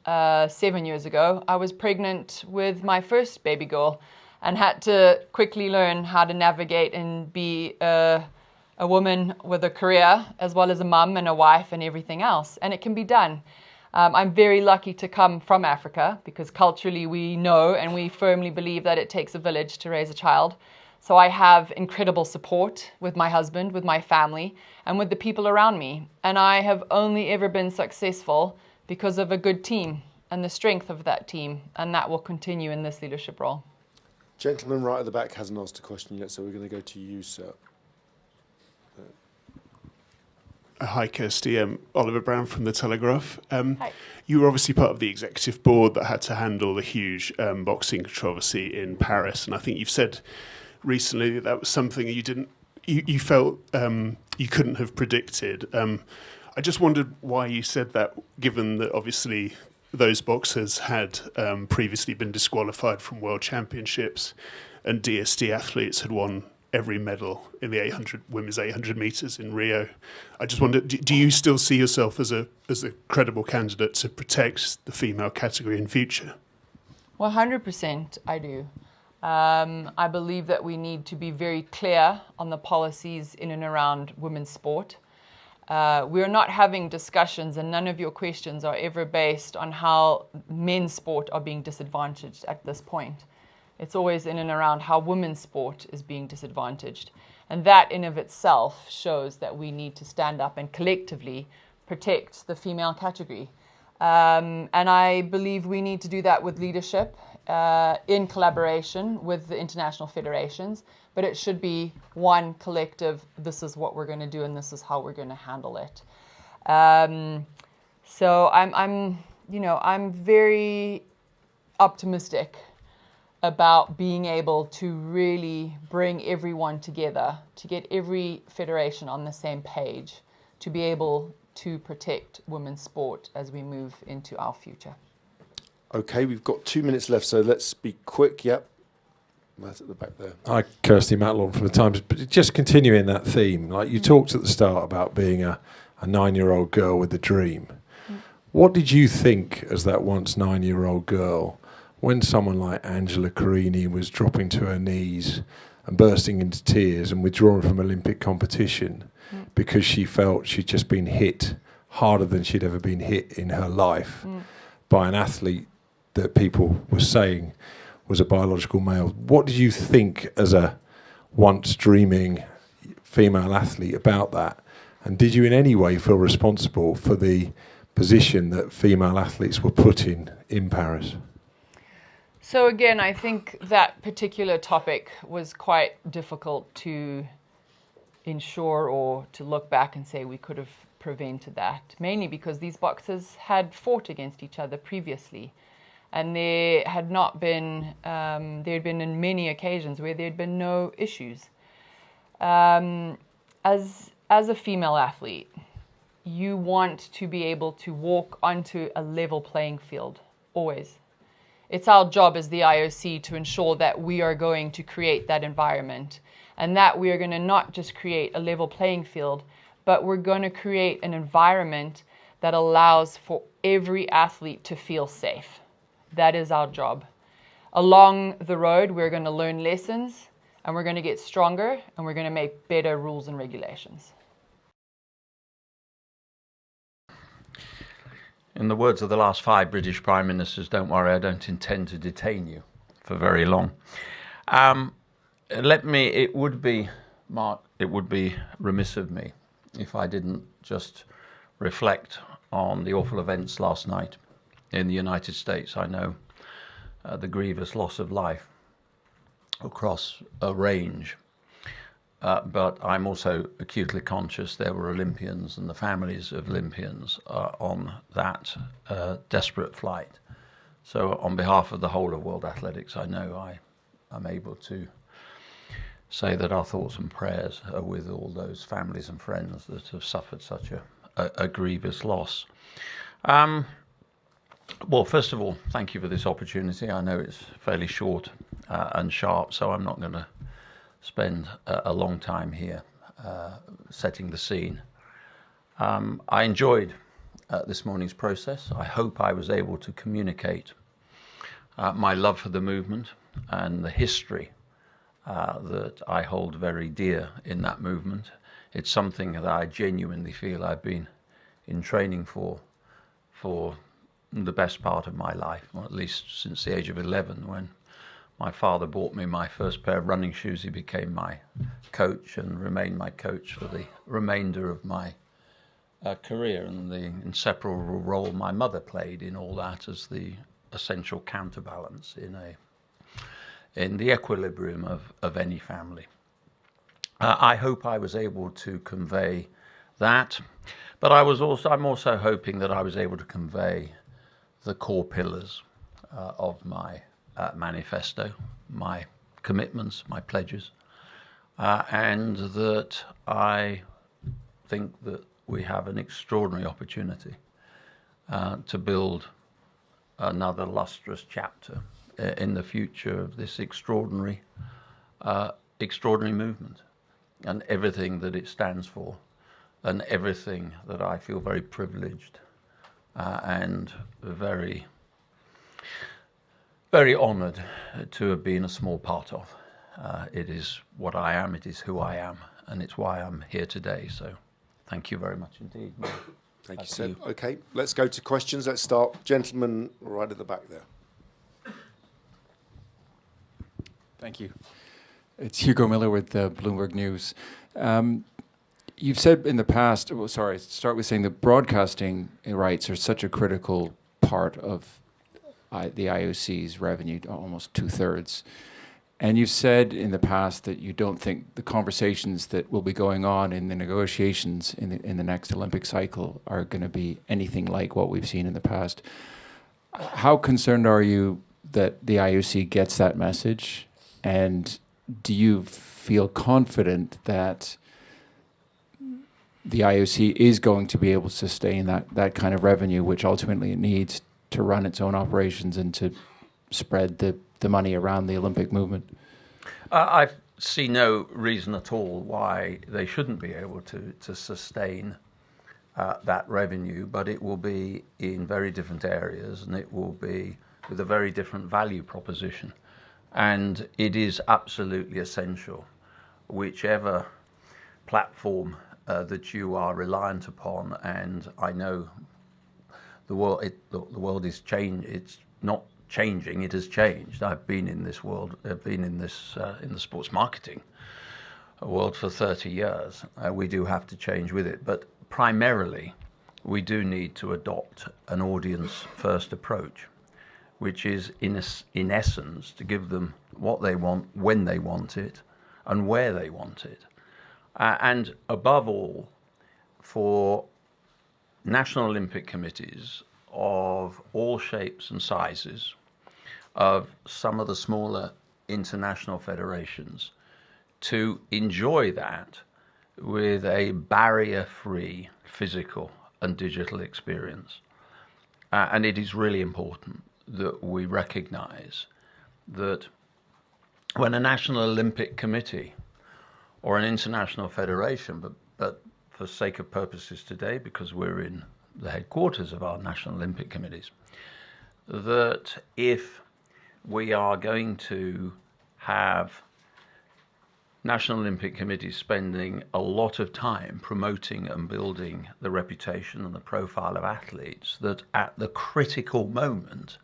Speaker 22: 7 years ago, I was pregnant with my first baby girl and had to quickly learn how to navigate and be a woman with a career, as well as a mum and a wife and everything else. And it can be done. I'm very lucky to come from Africa, because culturally we know and we firmly believe that it takes a village to raise a child. So I have incredible support with my husband, with my family, and with the people around me. And I have only ever been successful because of a good team and the strength of that team. And that will continue in this leadership role.
Speaker 4: Gentleman right at the back hasn't asked a question yet, so we're going to go to you, sir.
Speaker 9: Hi, Kirsty. Oliver Brown from The Telegraph.
Speaker 22: Hi.
Speaker 9: You were obviously part of the executive board that had to handle the huge boxing controversy in Paris, and I think you've said recently that was something you felt you couldn't have predicted. I just wondered why you said that, given that obviously those boxers had previously been disqualified from world championships, and DSD athletes had won every medal in the women's 800 metres in Rio. I just wondered, do you still see yourself as a credible candidate to protect the female category in future?
Speaker 22: 100% I do. I believe that we need to be very clear on the policies in and around women's sport. We're not having discussions, and none of your questions are ever based on how men's sport are being disadvantaged at this point. It's always in and around how women's sport is being disadvantaged. And that in of itself shows that we need to stand up and collectively protect the female category. And I believe we need to do that with leadership, in collaboration with the international federations. But it should be one collective, this is what we're going to do and this is how we're going to handle it. So I'm very optimistic about being able to really bring everyone together, to get every federation on the same page, to be able to protect women's sport as we move into our future.
Speaker 4: Okay, we've got 2 minutes left, so let's be quick. Yep. Matt at the back there.
Speaker 20: Hi, Kirsty Matlon from the Times. But just continuing that theme, like you talked at the start about being a 9-year-old girl with a dream. What did you think as that once 9-year-old girl when someone like Angela Carini was dropping to her knees and bursting into tears and withdrawing from Olympic competition because she felt she'd just been hit harder than she'd ever been hit in her life by an athlete that people were saying was a biological male? What did you think as a once dreaming female athlete about that? And did you in any way feel responsible for the position that female athletes were put in Paris?
Speaker 22: So again, I think that particular topic was quite difficult to ensure or to look back and say we could have prevented that, mainly because these boxers had fought against each other previously. And there had not been, there had been in many occasions where there had been no issues. As a female athlete, you want to be able to walk onto a level playing field, always. It's our job as the IOC to ensure that we are going to create that environment and that we are going to not just create a level playing field, but we're going to create an environment that allows for every athlete to feel safe. That is our job. Along the road, we're going to learn lessons and we're going to get stronger and we're going to make better rules and regulations.
Speaker 6: In the words of the last 5 British Prime Ministers, don't worry, I don't intend to detain you for very long. It would be, Mark, it would be remiss of me if I didn't just reflect on the awful events last night in the United States. I know the grievous loss of life across a range, but I'm also acutely conscious there were Olympians and the families of Olympians on that desperate flight. So on behalf of the whole of World Athletics, I know I'm able to say that our thoughts and prayers are with all those families and friends that have suffered such a grievous loss. Well, first of all, thank you for this opportunity. I know it's fairly short and sharp, so I'm not going to spend a long time here setting the scene. I enjoyed this morning's process. I hope I was able to communicate my love for the movement and the history that I hold very dear in that movement. It's something that I genuinely feel I've been in training for the best part of my life, or at least since the age of 11, when my father bought me my first pair of running shoes. He became my coach and remained my coach for the remainder of my career, and the inseparable role my mother played in all that as the essential counterbalance in the equilibrium of any family. I hope I was able to convey that, but I'm also hoping that I was able to convey the core pillars of my manifesto, my commitments, my pledges, and that I think that we have an extraordinary opportunity to build another lustrous chapter in the future of this extraordinary movement and everything that it stands for, and everything that I feel very privileged and very, very honoured to have been a small part of. It is what I am, it is who I am, and it's why I'm here today. So thank you very much indeed.
Speaker 4: Thank you, Seb. Okay, let's go to questions. Let's start. Gentleman right at the back there.
Speaker 10: Thank you. It's Hugo Miller with Bloomberg News. You've said in the past, start with saying that broadcasting rights are such a critical part of the IOC's revenue, almost 2/3. And you've said in the past that you don't think the conversations that will be going on in the negotiations in the next Olympic cycle are going to be anything like what we've seen in the past. How concerned are you that the IOC gets that message? And do you feel confident that the IOC is going to be able to sustain that kind of revenue, which ultimately it needs to run its own operations and to spread the money around the Olympic movement?
Speaker 6: I see no reason at all why they shouldn't be able to sustain that revenue, but it will be in very different areas and it will be with a very different value proposition. And it is absolutely essential, whichever platform that you are reliant upon, and I know the world is changing. It's not changing; it has changed. I've been in this world. I've been in this in the sports marketing world for 30 years. We do have to change with it, but primarily, we do need to adopt an audience-first approach, which is in essence to give them what they want, when they want it, and where they want it, and above all, for national Olympic committees of all shapes and sizes, of some of the smaller international federations, to enjoy that with a barrier-free physical and digital experience. And it is really important that we recognize that when a National Olympic Committee or an international federation, but for sake of purposes today, because we're in the headquarters of our National Olympic Committees, that if we are going to have National Olympic Committees spending a lot of time promoting and building the reputation and the profile of athletes, that at the critical moment,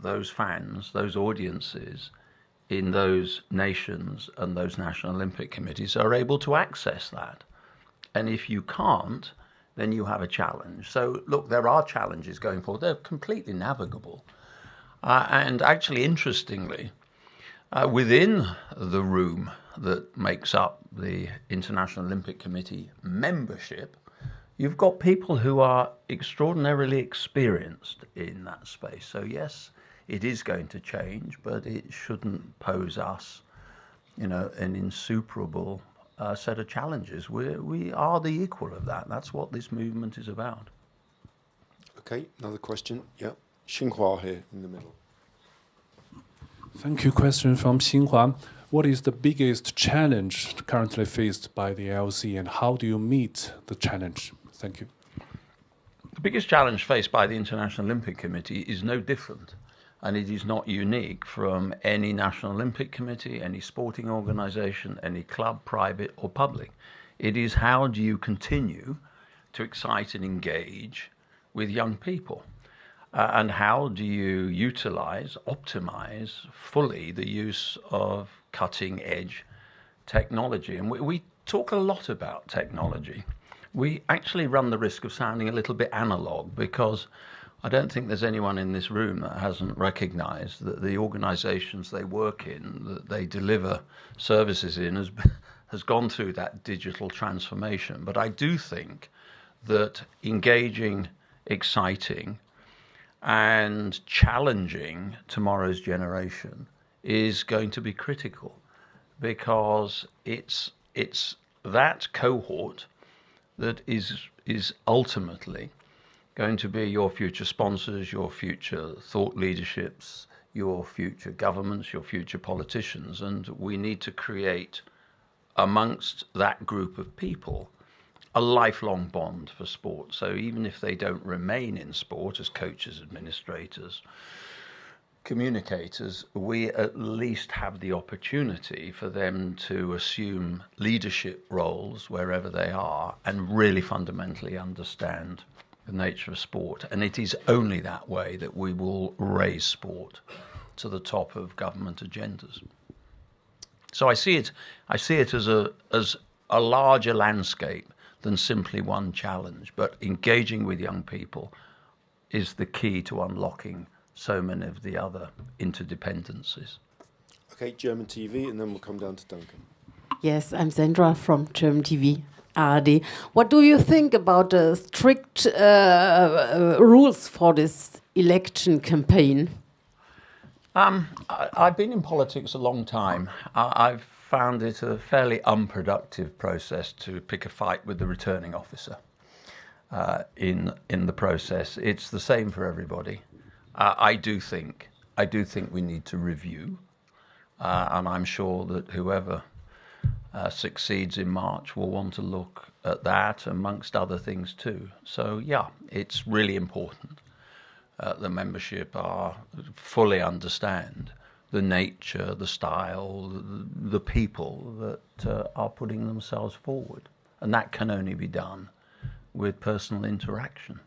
Speaker 6: those fans, those audiences in those nations and those National Olympic Committees are able to access that. And if you can't, then you have a challenge. So look, there are challenges going forward. They're completely navigable. And actually, interestingly, within the room that makes up the International Olympic Committee membership, you've got people who are extraordinarily experienced in that space. So yes, it is going to change, but it shouldn't pose us, an insuperable set of challenges. We are the equal of that. That's what this movement is about.
Speaker 4: Okay, another question. Yeah, Xinhua here in the middle.
Speaker 14: Thank you. Question from Xinhua. What is the biggest challenge currently faced by the IOC, and how do you meet the challenge? Thank you.
Speaker 6: The biggest challenge faced by the International Olympic Committee is no different, and it is not unique from any National Olympic Committee, any sporting organization, any club, private or public. It is how do you continue to excite and engage with young people? And how do you utilize, optimize fully the use of cutting edge technology? And we talk a lot about technology. We actually run the risk of sounding a little bit analog, because I don't think there's anyone in this room that hasn't recognized that the organizations they work in, that they deliver services in, has gone through that digital transformation. But I do think that engaging, exciting, and challenging tomorrow's generation is going to be critical, because it's that cohort that is ultimately going to be your future sponsors, your future thought leaderships, your future governments, your future politicians, and we need to create amongst that group of people a lifelong bond for sport. So even if they don't remain in sport as coaches, administrators, communicators, we at least have the opportunity for them to assume leadership roles wherever they are and really fundamentally understand the nature of sport. And it is only that way that we will raise sport to the top of government agendas. So I see it as a larger landscape than simply one challenge, but engaging with young people is the key to unlocking so many of the other interdependencies.
Speaker 4: Okay, German TV, and then we'll come down to Duncan.
Speaker 7: Yes, I'm Sandra from German TV. ARD. What do you think about the strict rules for this election campaign?
Speaker 6: I've been in politics a long time. I've found it a fairly unproductive process to pick a fight with the returning officer. in the process. It's the same for everybody. I do think we need to review, and I'm sure that whoever succeeds in March will want to look at that amongst other things too. So yeah, it's really important the membership are fully understand the nature, the style, the people that are putting themselves forward, and that can only be done with personal interaction.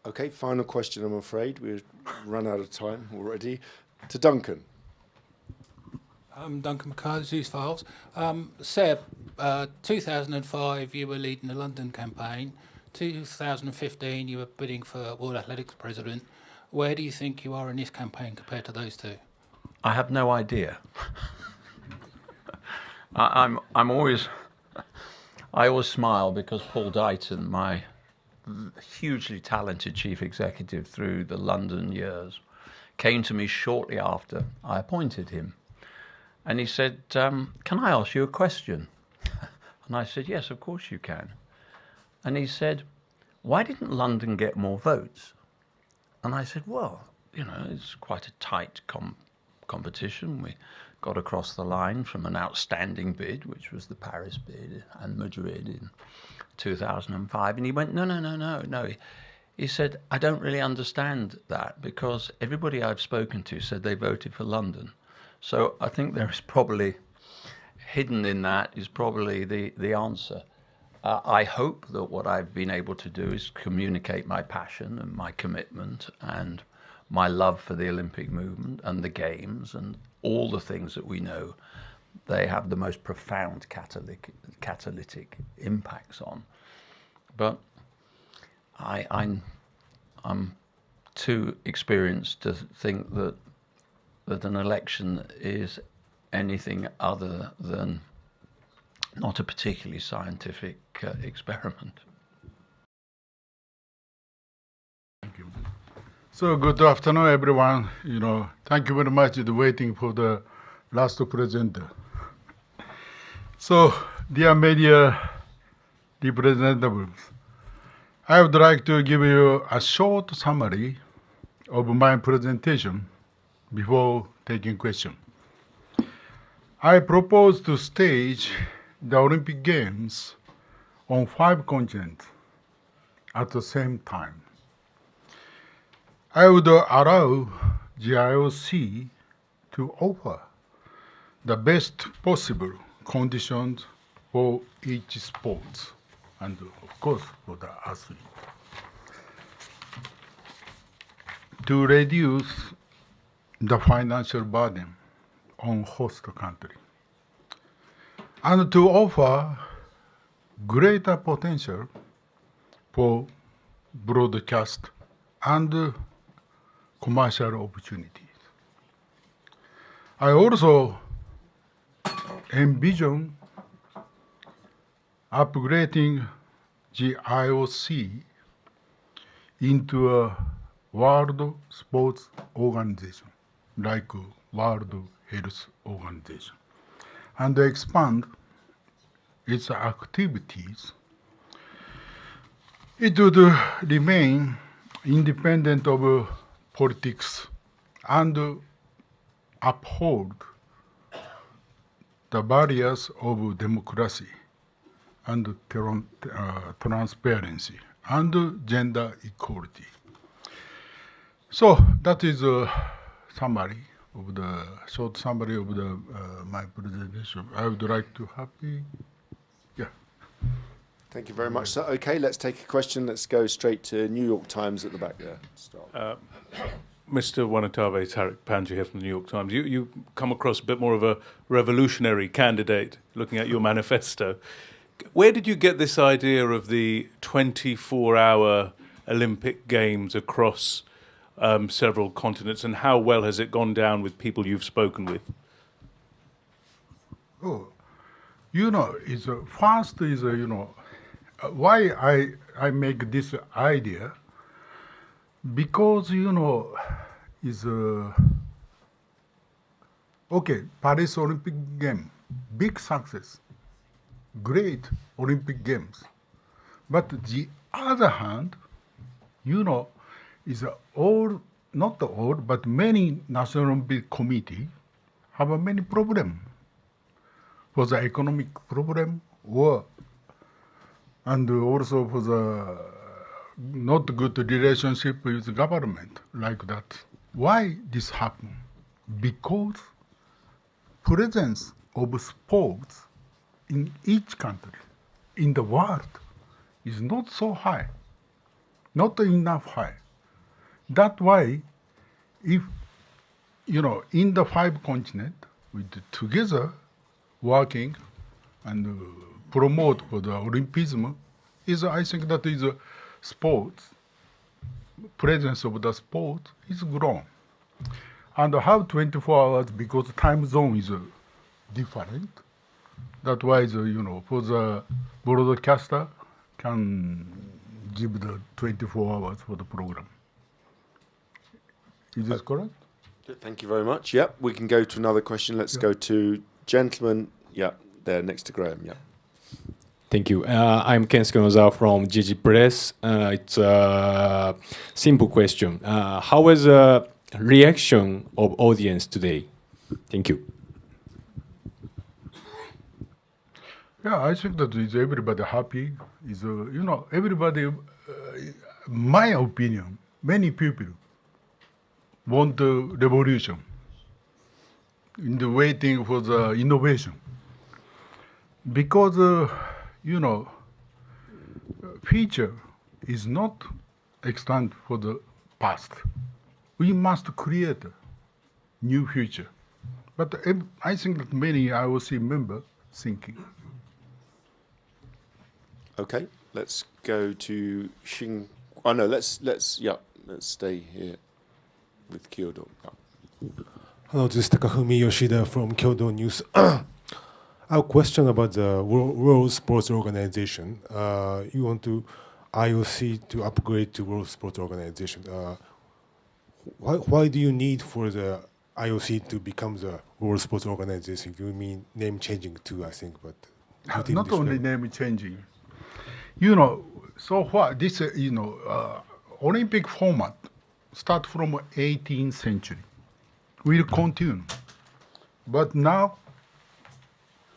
Speaker 4: Okay, final question, I'm afraid. We've run out of time already. To Duncan.
Speaker 8: Duncan McCarthy, Zeus Files. Seb, 2005 you were leading the London campaign. 2015 you were bidding for World Athletics President. Where do you think you are in this campaign compared to those two?
Speaker 6: I have no idea. I always smile because Paul Dighton, my hugely talented chief executive through the London years, came to me shortly after I appointed him. And he said, can I ask you a question? And I said, yes, of course you can. And he said, why didn't London get more votes? And I said, well, it's quite a tight competition. We got across the line from an outstanding bid, which was the Paris bid, and Madrid in 2005. And he went, no. He said, I don't really understand that, because everybody I've spoken to said they voted for London. So I think there is probably, hidden in that is probably the answer. I hope that what I've been able to do is communicate my passion and my commitment and my love for the Olympic movement and the games and all the things that we know they have the most profound catalytic impacts on. But I'm too experienced to think that an election is anything other than not a particularly scientific experiment.
Speaker 11: Thank you. So good afternoon, everyone. Thank you very much for waiting for the last presenter. So, dear media representatives, I would like to give you a short summary of my presentation before taking questions. I propose to stage the Olympic Games on 5 continents at the same time. I would allow the IOC to offer the best possible conditions for each sport and, of course, for the athlete, to reduce the financial burden on host country, and to offer greater potential for broadcast and commercial opportunities. I also envision upgrading the IOC into a world sports organization, like World Health Organization, and expand its activities. It would remain independent of politics and uphold the barriers of democracy and transparency and gender equality. So that is a summary of the short summary of my presentation. I would like to
Speaker 4: Thank you very much, sir. Okay, let's take a question. Let's go straight to New York Times at the back there.
Speaker 14: Mr. Wanatave Tariq Panji here from the New York Times. You come across a bit more of a revolutionary candidate looking at your manifesto. Where did you get this idea of the 24-hour Olympic Games across several continents, and how well has it gone down with people you've spoken with?
Speaker 11: It's first is why I make this idea, because is Paris Olympic game, big success, great Olympic Games, but the other hand, is all, not all, but many National Olympic Committee have a many problem. For the economic problem, and also for the not good relationship with the government, like that. Why this happen? Because presence of sports in each country, in the world, is not so high, not enough high. That's why, if in the 5 continents, we together working and promote for the Olympism, I think that is sports, presence of the sport is grown. And have 24 hours because time zone is different. That's why for the broadcaster can give the 24 hours for the program. Is this correct?
Speaker 4: Thank you very much. Yep, we can go to another question. Let's go to gentleman. Yeah, there next to Graham. Yeah.
Speaker 12: Thank you. I'm Ken Skinoza from GG Press. It's a simple question. How was the reaction of audience today? Thank you.
Speaker 11: Yeah, I think that is everybody happy. Is everybody. My opinion, many people want the revolution in the waiting for the innovation. Because, future is not extant for the past. We must create a new future. But I think that many IOC members thinking.
Speaker 4: Okay, let's go to Xing. Oh no, let's stay here with Kyodo.
Speaker 15: Hello, this is Takafumi Yoshida from Kyodo News. I have a question about the World Sports Organization. You want IOC to upgrade to World Sports Organization. Why do you need for the IOC to become the World Sports Organization? You mean name changing too, I think, but
Speaker 11: not only name changing. So far this Olympic format start from 18th century. Will continue, but now,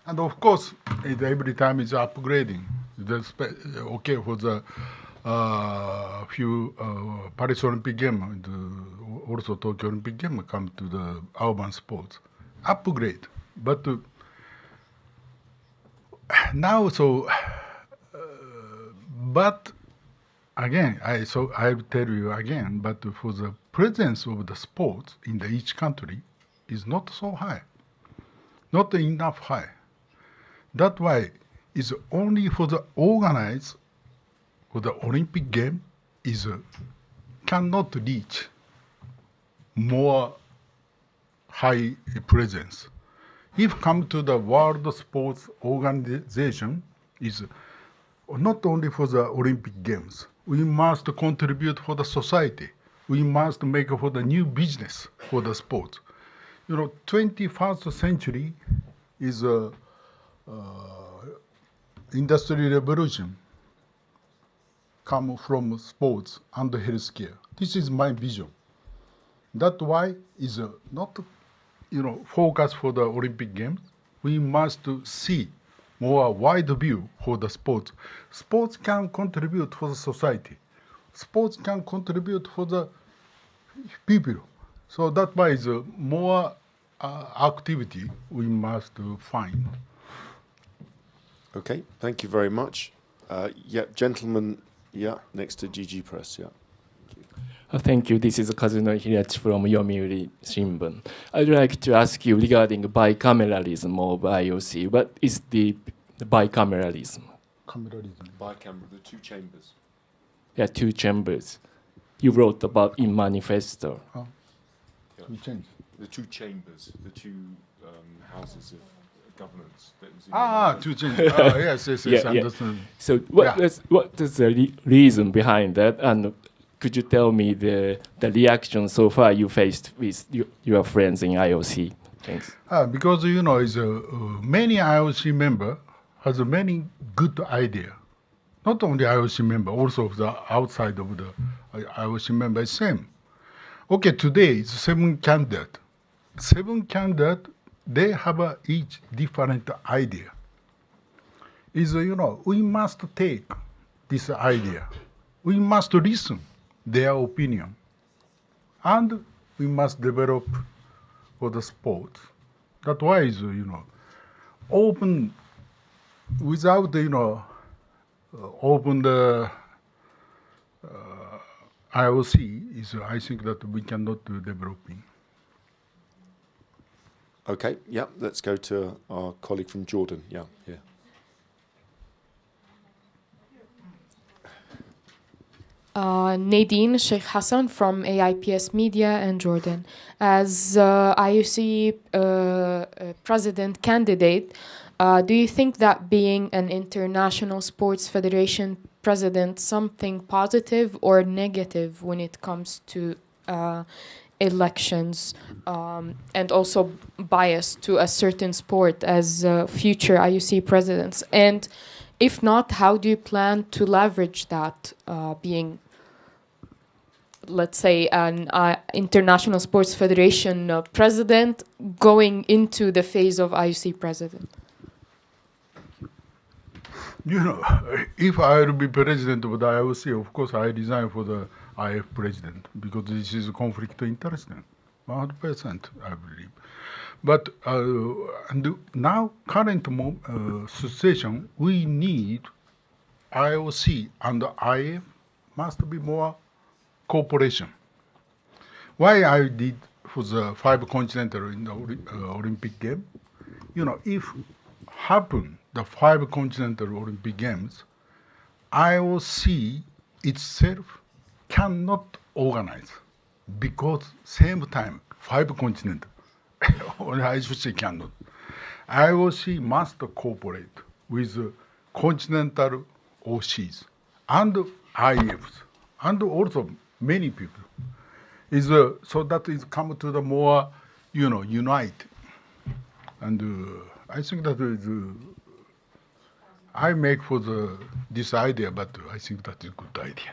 Speaker 11: and of course, every time it's upgrading. Okay, for the few Paris Olympic Games and also Tokyo Olympic Games come to the urban sports, upgrade. But now, but again, I will tell you again. But for the presence of the sports in each country is not so high, not enough high. That's why it's only for the organize for the Olympic game cannot reach more high presence. If come to the World Sports Organization is not only for the Olympic Games. We must contribute for the society. We must make for the new business for the sports. 21st century is a industrial revolution come from sports and healthcare. This is my vision. That's why is not focus for the Olympic Games. We must see more wide view for the sports. Sports can contribute for the society. Sports can contribute for the people. So that's why is more activity we must find.
Speaker 4: Okay, thank you very much. Gentleman, next to GG Press,
Speaker 17: Thank you. This is Kazuno Hirachi from Yomiuri Shimbun. I'd like to ask you regarding bicameralism of IOC. What is the bicameralism?
Speaker 4: Bicameral, the two chambers.
Speaker 17: Yeah, two chambers. You wrote about in manifesto.
Speaker 11: Two chambers.
Speaker 4: The two chambers, the two houses of governance.
Speaker 11: Two chambers. Yes, understand.
Speaker 17: So what is the reason behind that? And could you tell me the reaction so far you faced with your friends in IOC? Thanks.
Speaker 11: Because is many IOC member has many good idea not only IOC member, also the outside of the IOC member, same. Okay, today it's 7 candidates. 7 candidates, they have each different idea. We must take this idea. We must listen their opinion. And we must develop for the sport. That's why is, open, without, open the IOC, is I think that we cannot do developing.
Speaker 4: Okay, yeah, let's go to our colleague from Jordan. Yeah, here.
Speaker 3: Nadine Sheikh Hassan from AIPS Media and Jordan. As IOC president candidate, do you think that being an international sports federation president something positive or negative when it comes to elections and also bias to a certain sport as future IOC presidents? And if not, how do you plan to leverage that being, let's say, an international sports federation president going into the phase of IOC president?
Speaker 11: If I will be president of the IOC, of course I resign for the IF president because this is a conflict of interest, 100%, I believe. But and now, current situation, we need IOC and IF must be more cooperation. Why I did for the 5 continental in the Olympic game? If happen the 5 continental Olympic games, IOC itself cannot organize because same time 5 continental IOC cannot. IOC must cooperate with continental OCs and IFs and also many people. So that is come to the more, unite. And I think that is, I make for this idea, but I think that is a good idea.